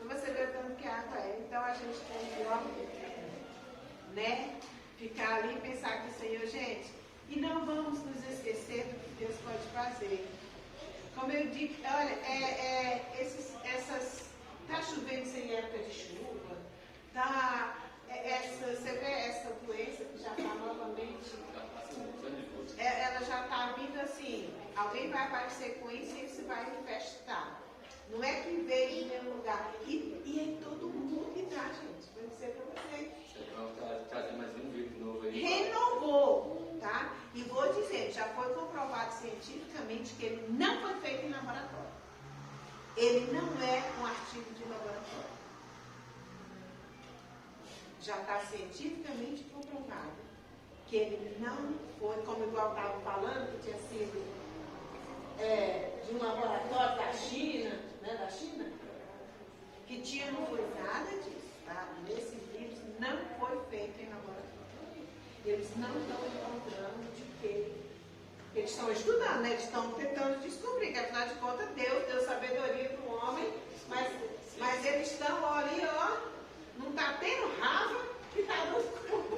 Você vê tanto que a água é. Então a gente tem que, ó, né, ficar ali e pensar que, Senhor, gente, e não vamos nos esquecer do que Deus pode fazer. Como eu digo, olha, tá chovendo sem época de chuva, você vê essa doença que já está novamente, ela já está vindo assim, alguém vai aparecer com isso e isso vai infestar. Não é que veio em nenhum lugar. E em todo mundo que está, gente. Vou dizer para vocês. Trazer mais um vídeo novo aí. Renovou, tá? E vou dizer, já foi comprovado cientificamente que ele não foi feito em laboratório. Ele não é um artigo de laboratório. Já está cientificamente comprovado que ele não foi, como igual estava falando, que tinha sido de um laboratório da China, né, que não foi nada disso, tá? Esse vírus não foi feito em laboratório. Eles não estão encontrando de quê? Eles estão estudando, né? Eles estão tentando descobrir, que afinal de contas Deus deu sabedoria para o homem, mas eles estão ali, ó, não está tendo rava que está no cu.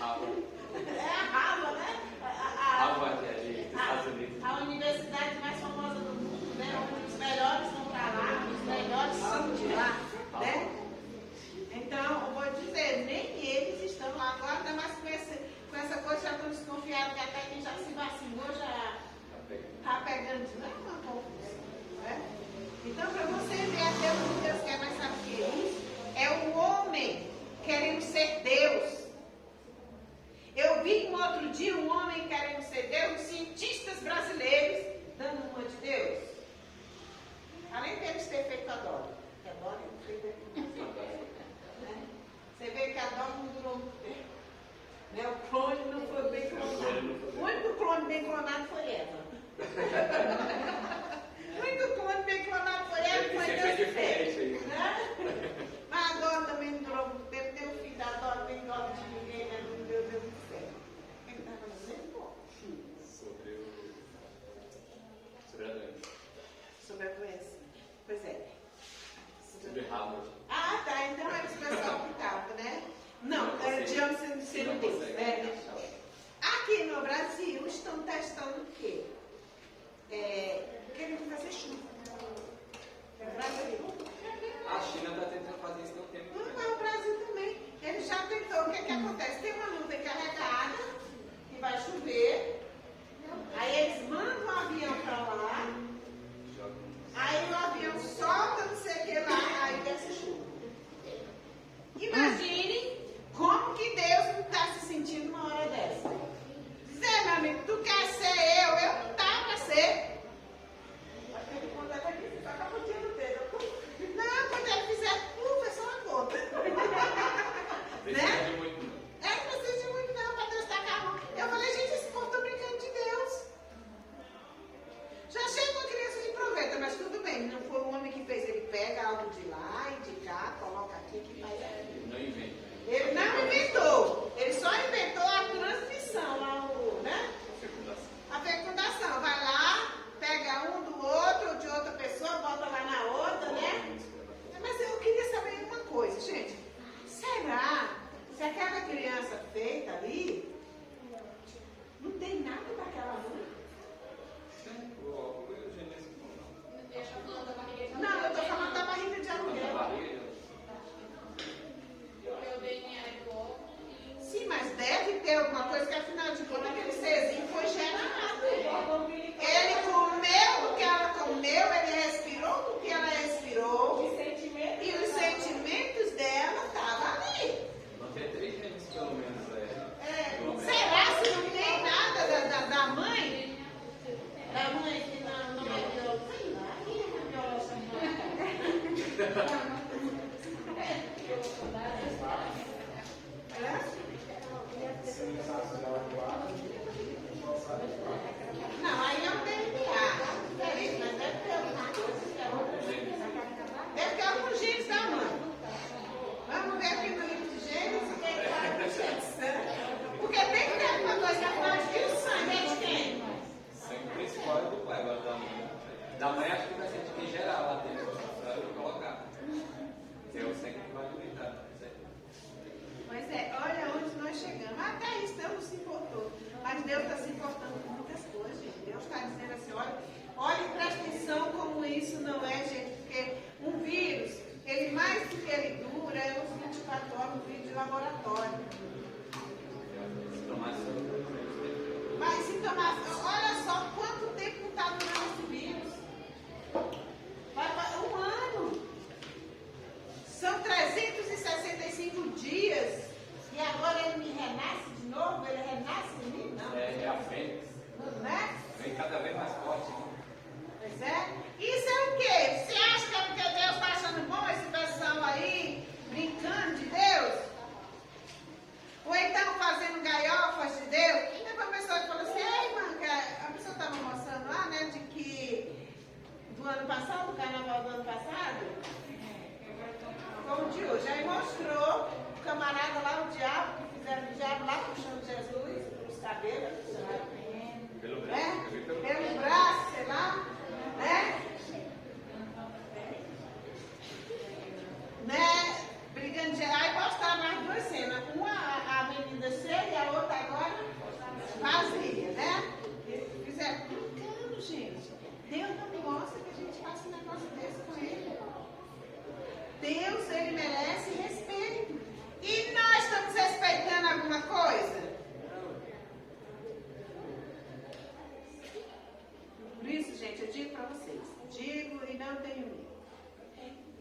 É a rava, né? A universidade mais famosa do mundo, né? Os melhores vão para lá, os melhores são de lá, né? Então, eu vou dizer, nem eles estão lá agora, ainda mais com essa coisa, já estão desconfiados que até quem já se vacinou já está pegando, não é uma confusão. conhece. Pois é. Tudo errado. Ah, tá. Então era o pessoal que estava, né? Não, era de onde se não tem. Aqui no Brasil estão testando o quê? Querendo fazer chuva. Brasil. A China está tentando fazer isso há um tempo. Não, mas o Brasil também. Ele já tentou. O que acontece? Tem uma nuvem carregada que vai chover. Aí eles mandam um avião para lá. Aí o avião solta, não sei o que lá, aí desce chuva. Imagine como que Deus não está se sentindo uma hora dessa. Zé, meu amigo, tu quer ser eu não tá para ser. Não, quando ele fizer, é só uma gota. Né? Não precisa de muito não, para Deus tacar a mão. Eu falei, gente, esse povo tá brincando de Deus. Já chega uma criança de proveito, mas tudo bem, não foi o homem que fez, ele pega algo de lá e de cá, coloca aqui, que faz aqui. Não inventa. Ele não inventou, ele só inventou a transmissão, né? A fecundação. Vai lá, pega um do outro, ou de outra pessoa, bota lá na outra, né? Mas eu queria saber uma coisa, gente. Será se aquela criança feita ali não tem nada daquela mãe? Não, eu tô falando da barriga de aluguel. Sim, mas deve ter alguma coisa que afinal de contas aquele serzinho foi gerado. Ele comeu do que ela comeu, ele respirou do que ela respirou. E os sentimentos dela estavam ali. Não tem 3 genes pelo menos. Será se não tem nada da mãe? Da mãe que não é biológica? Sei lá, quem é biológica? Não, aí é um DNA. Diferente, mas deve ter alguma coisa que é outra gente. Deve ter algum gênero da mãe. Vamos ver aqui no livro de Gênesis quem fala do Gênesis. Porque tem que ter alguma coisa que afinal de que o sangue é de quem? O sangue principal é do pai, agora da mãe. Da mãe acho que vai ser de quem gerar lá dentro, para eu colocar. É o sangue que vai alimentar. Pois é, olha onde nós chegamos. Até isso Deus não se importou. Mas Deus está se importando com muitas coisas, gente. Deus está dizendo assim, olha, presta atenção como isso não é, gente, porque um vírus, ele mais do que ele dura, é uns 24 horas, um vírus de laboratório. Mas se tomar, olha só quanto tempo está durando esse vírus. Vai para 1 ano. São 365 dias. E agora ele me renasce de novo? Ele renasce em mim? Não. É a fênix. Né? Vem cada vez mais forte. Pois é. Isso é o quê? Você acha que é porque Deus está achando bom esse pessoal aí, brincando de Deus? Ou então fazendo gaiofas de Deus? Teve uma pessoa que falou assim, irmã, que a pessoa estava mostrando lá, né, de que do ano passado, do carnaval do ano passado, como de hoje. Aí mostrou o camarada lá, o diabo, que fizeram o diabo lá puxando Jesus pelos cabelos, Pelo braço, sei lá, né? Brigando de aí postaram mais 2 cenas. Uma a menina cheia e a outra agora vazia, né? Fizeram brincando, gente. Deus não gosta que a gente faça um negócio desse com ele. Deus, ele merece respeito. E nós estamos respeitando alguma coisa? Por isso, gente, eu digo para vocês, digo e não tenho medo.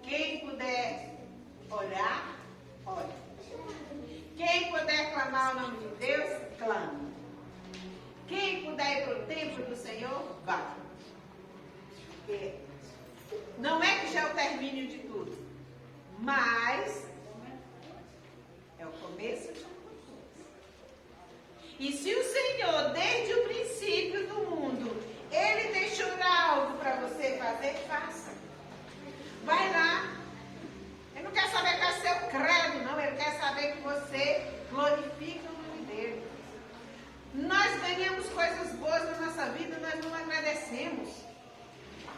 Quem puder orar, ore. Quem puder clamar o nome de Deus, clame. Quem puder ir para o templo do Senhor, vá. Porque não é que já é o término de tudo, mas é o começo de tudo. E se o Senhor, desde o princípio do mundo, Ele deixou algo para você fazer, faça. Vai lá. Ele não quer saber qual é o seu credo, não. Ele quer saber que você glorifica o nome dele. Nós ganhamos coisas boas na nossa vida, nós não agradecemos.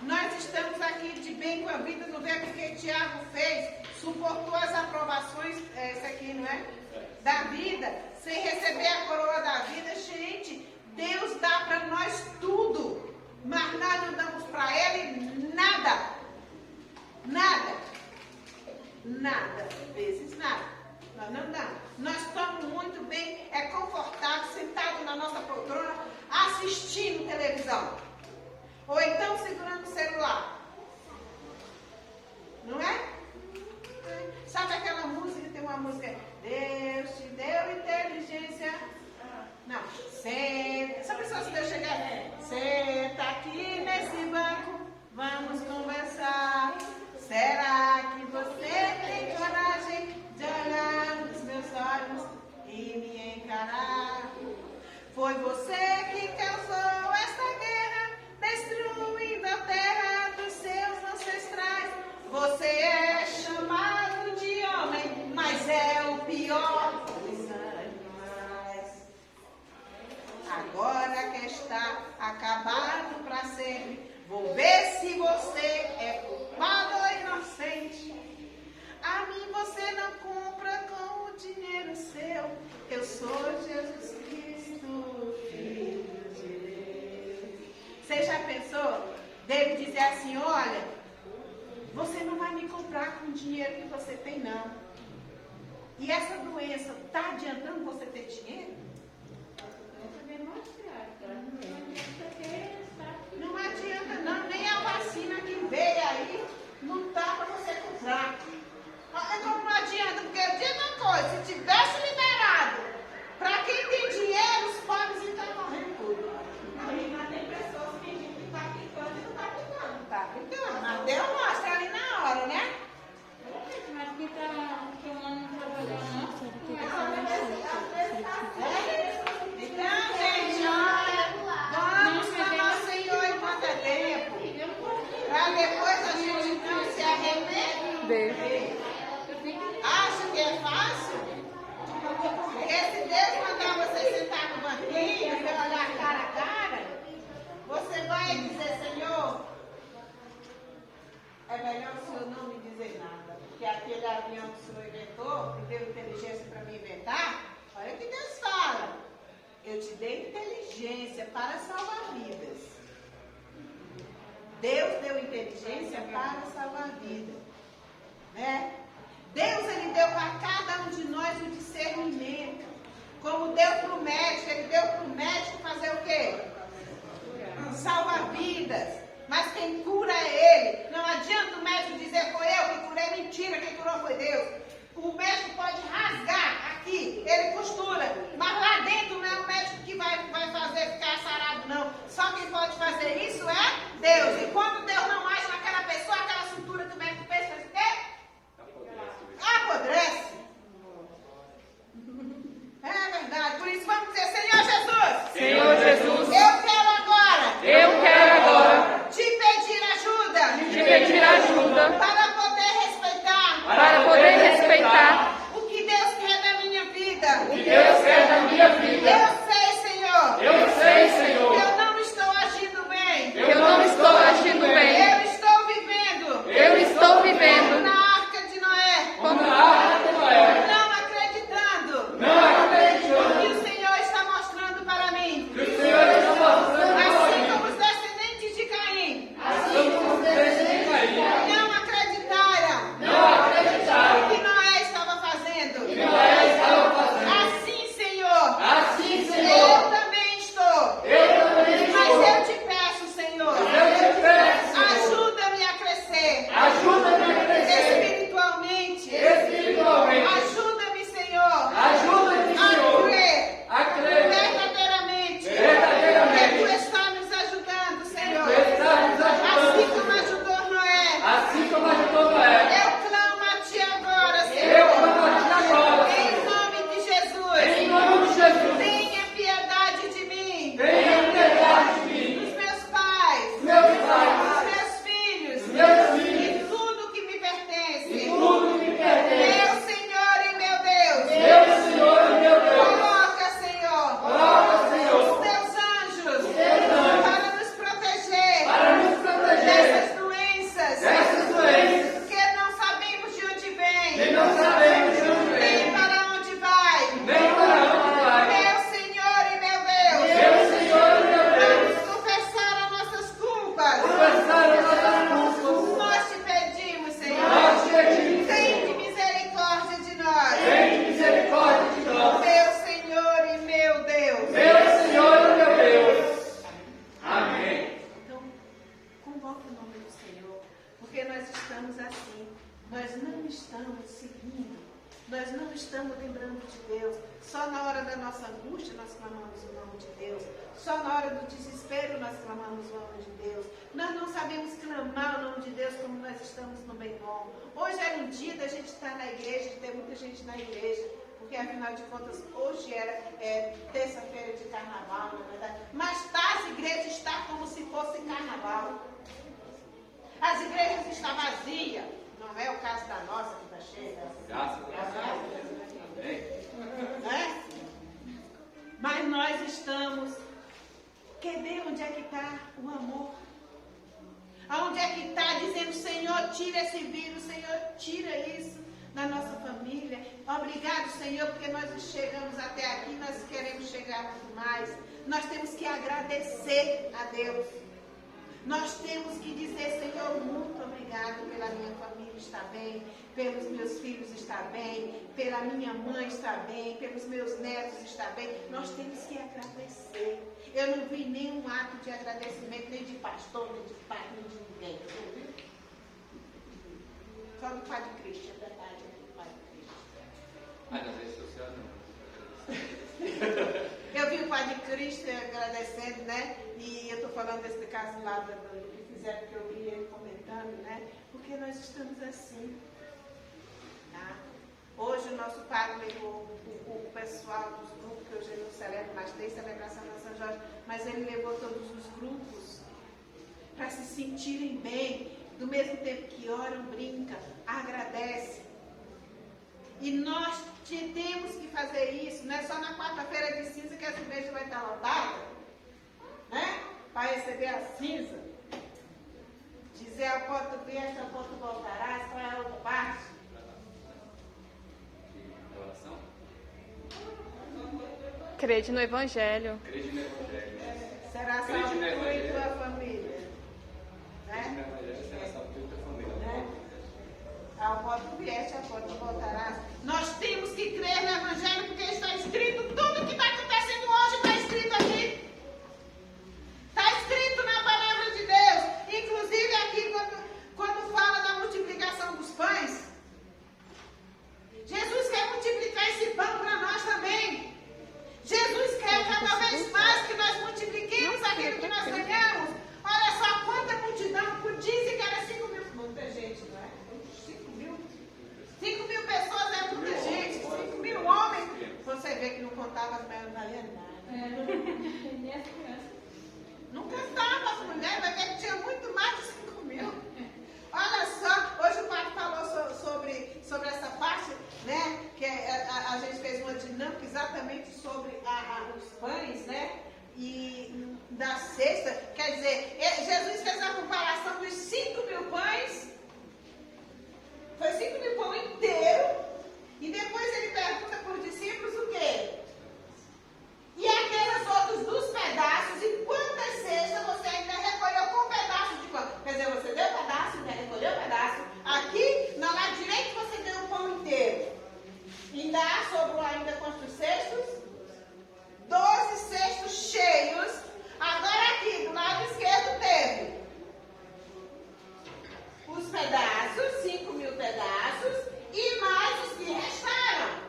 Nós estamos aqui de bem com a vida, não vê o que Tiago fez, suportou as aprovações, essa aqui, não é? Da vida, sem receber a coroa da vida. Gente, Deus dá para nós tudo, mas nós não damos para Ele nada. Nada. Nada. Vezes nada. Nós não damos. Nós estamos muito bem, confortáveis, sentados na nossa poltrona, assistindo televisão. Ou então segurando o celular. Não é? Sabe aquela música? Tem uma música, Deus te deu inteligência. Não, senta. Sabe só se Deus chegar? Senta aqui nesse banco, vamos conversar. Será que você tem coragem de olhar nos meus olhos e me encarar? Foi você que causou esta guerra, destruindo a terra dos seus ancestrais. Você é chamado de homem, mas é o pior dos animais. Agora que está acabado para sempre, vou ver se você é culpado ou inocente. A mim você não compra com o dinheiro seu. Eu sou Jesus Cristo, Filho de Deus. Você já pensou? Dele dizer assim, olha, você não vai me comprar com o dinheiro que você tem, não. E essa doença está adiantando você ter dinheiro? Não adianta não, nem a vacina que veio aí não está para você comprar. É como não adianta, porque eu digo uma coisa, se tivesse liberado, para quem tem dinheiro, os pobres estão morrendo tudo. Mas tem pessoas que dizem que está aplicando e não está aplicando. Não está aplicando, mas Deus mostra ali na hora, né? Mas quem está tomando trabalhando, Então, gente, olha, vamos clamar ao Senhor enquanto é tempo, para depois a gente não se arrepender. Acha que é fácil? Porque se Deus mandar você sentar no banquinho e olhar cara a cara, você vai dizer, Senhor, é melhor o Senhor não me dizer nada, porque aquele avião que o Senhor inventou, que deu inteligência para me inventar, olha o que Deus fala. Eu te dei inteligência para salvar vidas. Deus deu inteligência para salvar vidas. Né? Deus, Ele deu para cada um de nós o discernimento. Como deu para o médico, Ele deu para o médico fazer o quê? Salvar vidas. Mas quem cura é Ele. Não adianta o médico dizer, foi eu que curei. Mentira, quem curou foi Deus. O médico pode rasgar aqui, ele costura, mas lá dentro não é o médico que vai fazer ficar sarado, não. Só quem pode fazer isso é Deus. E quando Deus não age naquela pessoa, aquela sutura que o médico fez o quê? Apodrece. É verdade. Por isso vamos dizer, Senhor Jesus. Senhor Jesus. Eu quero agora. Te pedir ajuda. Para poder respeitar. O que Deus quer da minha vida. Eu sei, Senhor. Eu não estou agindo bem. Eu estou vivendo. Na arca de Noé. Não acreditando. O que o Senhor está mostrando para mim. Assim como os descendentes de Caim. Não acreditaram. O que Noé estava fazendo. Assim, Senhor. porque nós estamos assim. Nós não estamos seguindo. Nós não estamos lembrando de Deus. Só na hora da nossa angústia nós clamamos o nome de Deus. Só na hora do desespero nós clamamos o nome de Deus. Nós não sabemos clamar o nome de Deus como nós estamos no bem bom. Hoje era um dia da gente estar na igreja, de ter muita gente na igreja. Porque afinal de contas, hoje era terça-feira de carnaval, na verdade. Mas as igrejas estão como se fosse carnaval. As igrejas estão vazias. Não é o caso da nossa que está cheia. Graças a Deus. Né? Mas nós estamos. Cadê onde é que está o amor? Aonde é que está dizendo, Senhor, tira esse vírus, Senhor, tira isso da nossa família. Obrigado, Senhor, porque nós chegamos até aqui, nós queremos chegar muito mais. Nós temos que agradecer a Deus. Nós temos que dizer, Senhor, muito obrigado pela minha família estar bem, pelos meus filhos estar bem, pela minha mãe estar bem, pelos meus netos estar bem. Nós temos que agradecer. Eu não vi nenhum ato de agradecimento, nem de pastor, nem de pai, nem de ninguém. Só do Padre Cristo, é verdade, do Padre Cristo. Nas redes sociais não. Eu vi o Padre Cristo agradecendo, né? E eu estou falando desse caso lá do que fizeram, que eu vi ele comentando, né? Porque nós estamos assim. Tá? Hoje o nosso padre levou o pessoal dos grupos, que hoje eu não celebro, mas tem celebração na São Jorge, mas ele levou todos os grupos para se sentirem bem, do mesmo tempo que oram, brincam, agradecem. E nós temos que fazer isso, não é só na quarta-feira de cinza que essa igreja vai estar lotada, né? Para receber a cinza. Dizer ao porto vieste, ao porto voltarás, qual é a outra parte? Oração? Crede no Evangelho. Crede no Evangelho. Será salvo tu e tua família. Crede no Evangelho, será salvo tu e tua família. Né? Ao porto vieste, ao porto voltarás. Nós temos que crer no Evangelho, porque está escrito, tudo que está acontecendo hoje está escrito aqui. Está escrito na palavra de Deus. Inclusive aqui, quando fala da multiplicação dos pães, Jesus quer multiplicar esse pão para nós também. Jesus quer cada vez mais que nós multipliquemos aquilo que nós ganhamos. Olha só quanta multidão, dizem que era 5 mil. Muita gente, não é? 5 mil? 5 mil pessoas é muita gente. 5 mil homens. Você vê que não contava as mulheres, não valia nada. Não contava as mulheres, vai ver que tinha muito mais de 5 mil. Olha só, hoje o padre falou sobre essa parte, né? Que a gente fez uma dinâmica exatamente sobre os pães, né? E da cesta, quer dizer, Jesus fez a comparação dos 5 mil pães. Foi 5 mil pão inteiro. E depois ele pergunta para os discípulos o quê? E aqueles outros dos pedaços, e quantas cestas você ainda recolheu com pedaço de pão? Quer dizer, você deu pedaço, ainda recolheu pedaço. Aqui, na lado direito, você deu o pão inteiro. Ainda sobrou ainda quantos cestos? 12 cestos cheios. Agora aqui, do lado esquerdo, teve os pedaços, 5 mil pedaços, e mais os que restaram.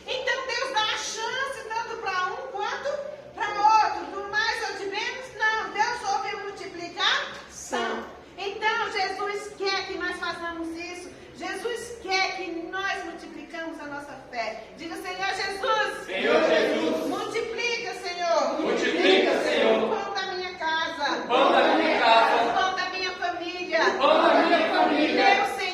Então Deus dá a chance tanto para um quanto para o outro. Do mais ou de menos, não. Deus ouve multiplicação. Então Jesus quer que nós façamos isso. Jesus quer que nós multiplicamos a nossa fé. Diga, Senhor Jesus. Senhor Jesus. Multiplica, Senhor. Multiplica, Senhor. O pão da minha casa. O pão da minha casa. O pão da minha família. O pão da minha família. Meu Senhor.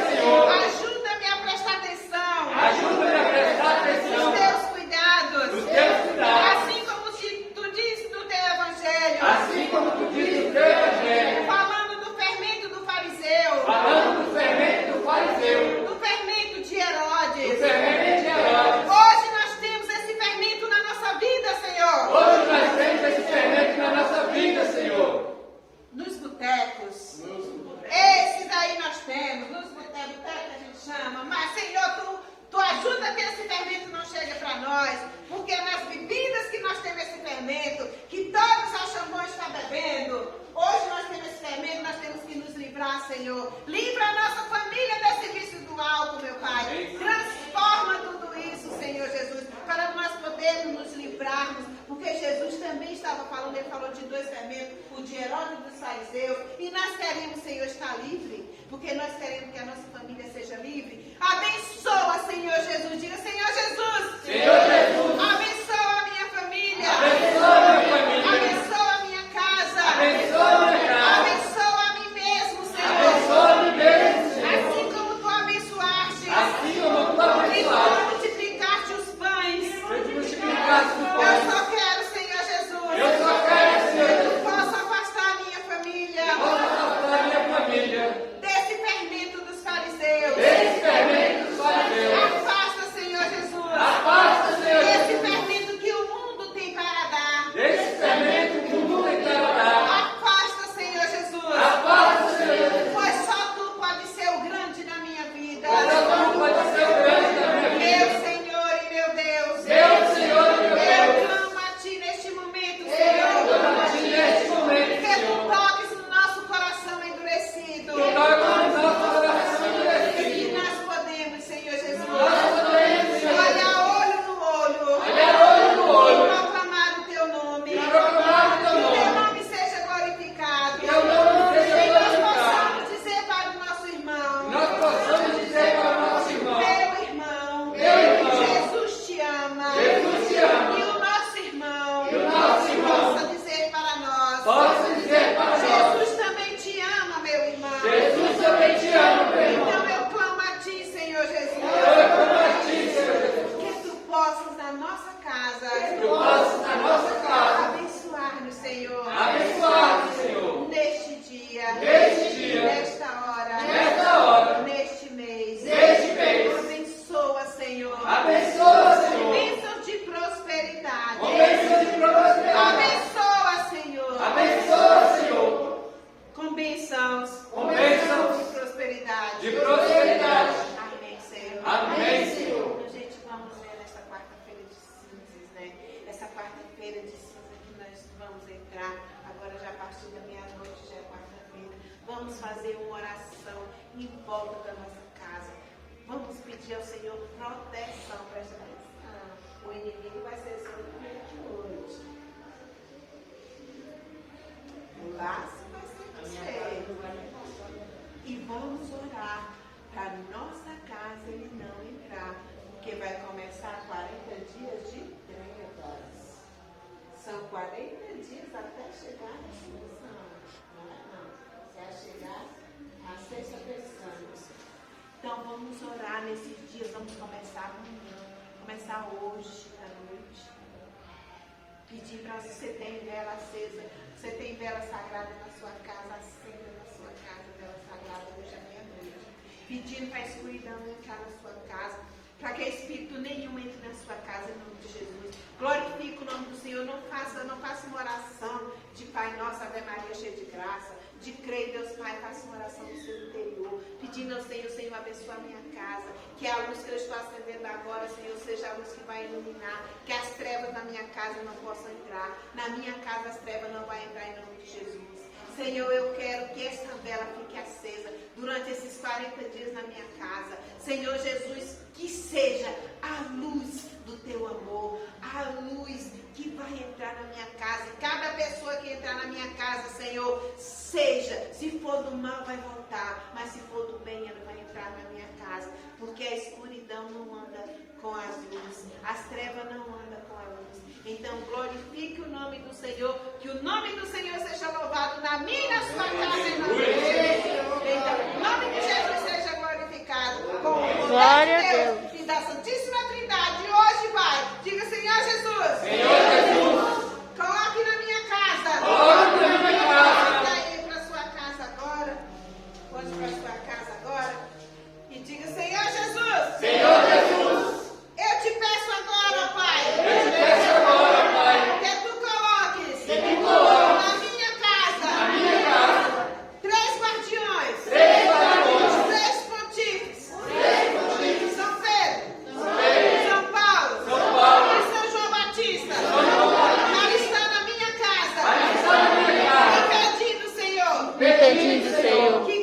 Senhor. Ajuda-me a prestar atenção. Ajuda-me a prestar atenção. Os teus cuidados. Os teus cuidados. Assim como tu dizes no teu evangelho. Assim como tu dizes no teu evangelho. Falando do fermento do fariseu. Falando do fermento do fariseu. Do fermento de Herodes. Do fermento de Herodes. Hoje nós temos esse fermento na nossa vida, Senhor. Hoje nós temos esse fermento na nossa vida, Senhor. Nos botecos. Esses aí nós temos. Nos botecos que a gente chama. Mas, Senhor, tu ajuda que esse fermento não chegue para nós. Porque nas bebidas que nós temos esse fermento, que todos acham bom estar bebendo, hoje nós temos esse Senhor. Livra a nossa família desse vício do álcool, meu Pai. Transforma tudo isso, Senhor Jesus, para nós podermos nos livrarmos, porque Jesus também estava falando, ele falou de 2 fermentos, o de Herodes e dos fariseus, e nós queremos, Senhor, estar livre, porque nós queremos que a nossa família seja livre. Abençoa, Senhor Jesus, diga, Senhor Jesus, Senhor Jesus, abençoa a minha família, abençoa a minha família, abençoa a minha casa, abençoa a minha casa, abençoa a mim mesmo, Senhor, abençoa a mim mesmo, Senhor, assim como tu abençoaste, assim como tu e abençoaste, multiplicaste os pães. multiplicaste os Eu pães. só quero, Senhor Jesus, Eu só quero, Senhor Jesus, possa afastar a minha família possa afastar a minha família desse fermento dos fariseus. desse fermento dos fariseus. Afasta, Senhor Jesus, Afasta, Senhor desse Jesus, fermento que o mundo tem para dar. desse fermento que o mundo tem para dar. Afasta, Senhor Jesus, Afasta, Senhor Jesus, pois só tu pode ser o grande na minha vida. pois só tu pode ser o grande da minha Meu vida. Senhor e meu Deus, Meu Senhor e meu eu Deus, clamo a ti neste momento, eu Senhor, clamo a ti neste momento, que tu Senhor, toques no nosso coração endurecido. que toque no nosso coração E endurecido. nós podemos, Senhor Jesus, Nós podemos, Senhor Jesus, olhar olho no olho, olhar olho no e olho, proclamar o teu nome, e proclamar o teu que o teu nome, nome seja glorificado, que o teu nome seja e nós glorificado. possamos dizer para o nosso irmão, Nós possamos dizer para o nosso irmão, meu irmão, Jesus te ama, Jesus te ama. e o nosso irmão, irmão possa dizer para nós, possa dizer para nós, Jesus também te ama, meu irmão. Jesus também te ama, meu irmão. Então eu clamo a ti, Senhor Jesus, Eu clamo a ti, Senhor Jesus, que tu possas na nossa casa, que tu possas na nossa casa abençoar-nos, Senhor, abençoar-nos, Senhor, neste dia, nesta hora, neste mês, neste mês. abençoa, Senhor, Abençoa, Senhor, bênção de prosperidade, com bênção de prosperidade. abençoa, Senhor, Abençoa, Senhor, com bênçãos, com bênçãos de prosperidade, de prosperidade. Amém, Senhor. Amém, Senhor. Então, gente, vamos ver nessa quarta-feira de cinzas, né? Essa quarta-feira de cinzas que nós vamos entrar, agora já a partir da meia-noite, já é quarta-feira. Vamos fazer uma oração em volta da nossa casa. Vamos pedir ao Senhor proteção, presta atenção. O inimigo vai ser somente hoje. O laço vai ser você. E vamos orar para nossa casa ele não entrar, porque vai começar 40 dias de trevas. São 40 dias até chegar na solução. Não é não. Vai chegar a sexta pensamos. Então vamos orar nesses dias, vamos começar amanhã, começar hoje à noite. Pedir para você ter vela acesa, você tem vela sagrada na sua casa, acenda na sua casa, vela sagrada hoje à meia-noite. Pedindo para a escuridão entrar na sua casa, para que espírito nenhum entre na sua casa em nome de Jesus. Glorifique o nome do Senhor, não faça uma oração de Pai Nosso, Ave Maria cheia de graça, de crer em Deus Pai, faça uma oração no seu interior, pedindo ao Senhor, Senhor, abençoa a minha casa, que a luz que eu estou acendendo agora, Senhor, seja a luz que vai iluminar, que as trevas na minha casa não possam entrar, na minha casa as trevas não vão entrar em nome de Jesus. Senhor, eu quero que esta vela fique acesa durante esses 40 dias na minha casa. Senhor Jesus, que seja a luz do teu amor, a luz que vai entrar na minha casa. E cada pessoa que entrar na minha casa, Senhor, seja, se for do mal vai voltar, mas se for do bem ela vai entrar na minha casa. Porque a escuridão não anda com as luzes, as trevas não andam com a luz. Então glorifique o nome do Senhor, que o nome do Senhor seja louvado na minha e na sua casa em nome de Jesus. Então, o nome de Jesus seja glorificado com o poder de Deus e da Santíssima Trindade. E hoje vai, diga Senhor Jesus. Senhor Jesus, Coloque na minha casa. coloque na minha casa. Pode ir para sua casa agora. Pode ir para sua casa agora. E diga Senhor Jesus. Senhor Jesus, Eu te peço agora, Pai. eu te peço agora, Pai, Que tu coloques que tu coloques na minha casa na minha casa 3 guardiões, 3 guardiões, 3 pontífices, 3 pontífices, São Pedro, Pedro, São Paulo, São Paulo, e São João Batista, São João Batista, para estar na minha casa, para estar na minha casa, e pedindo, Senhor, pedindo, Senhor, que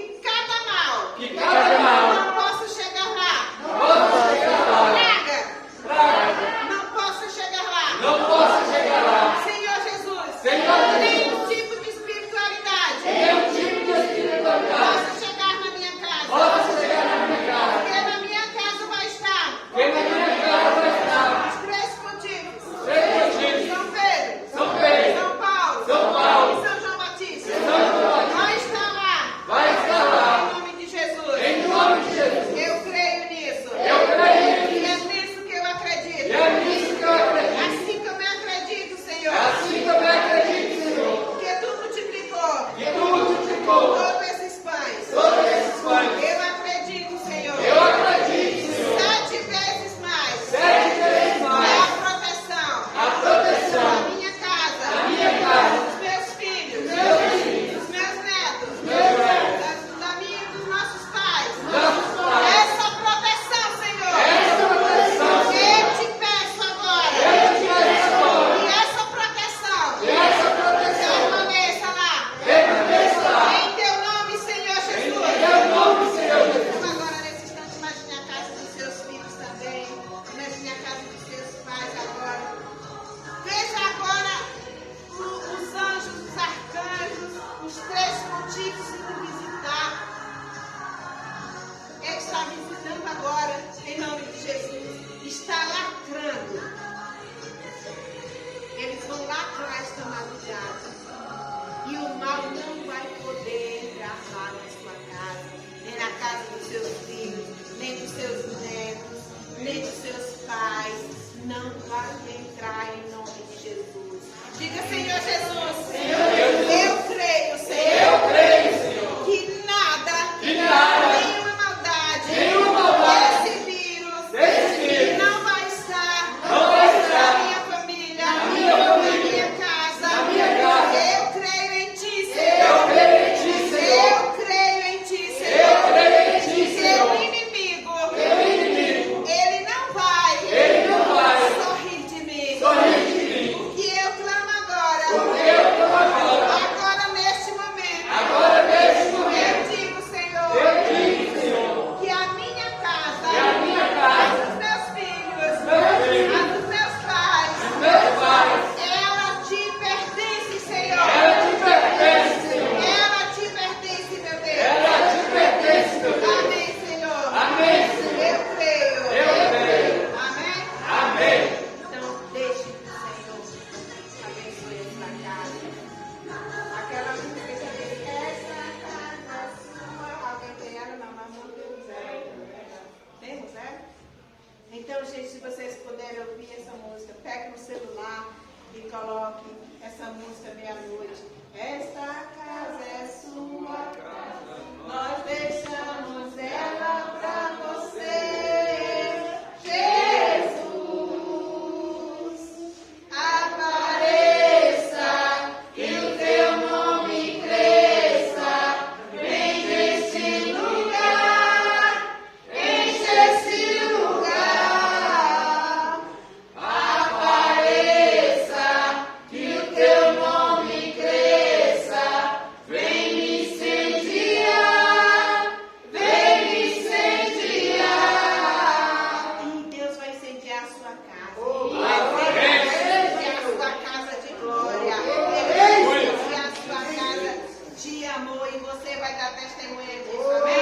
te amou e você vai dar testemunha disso. Amém?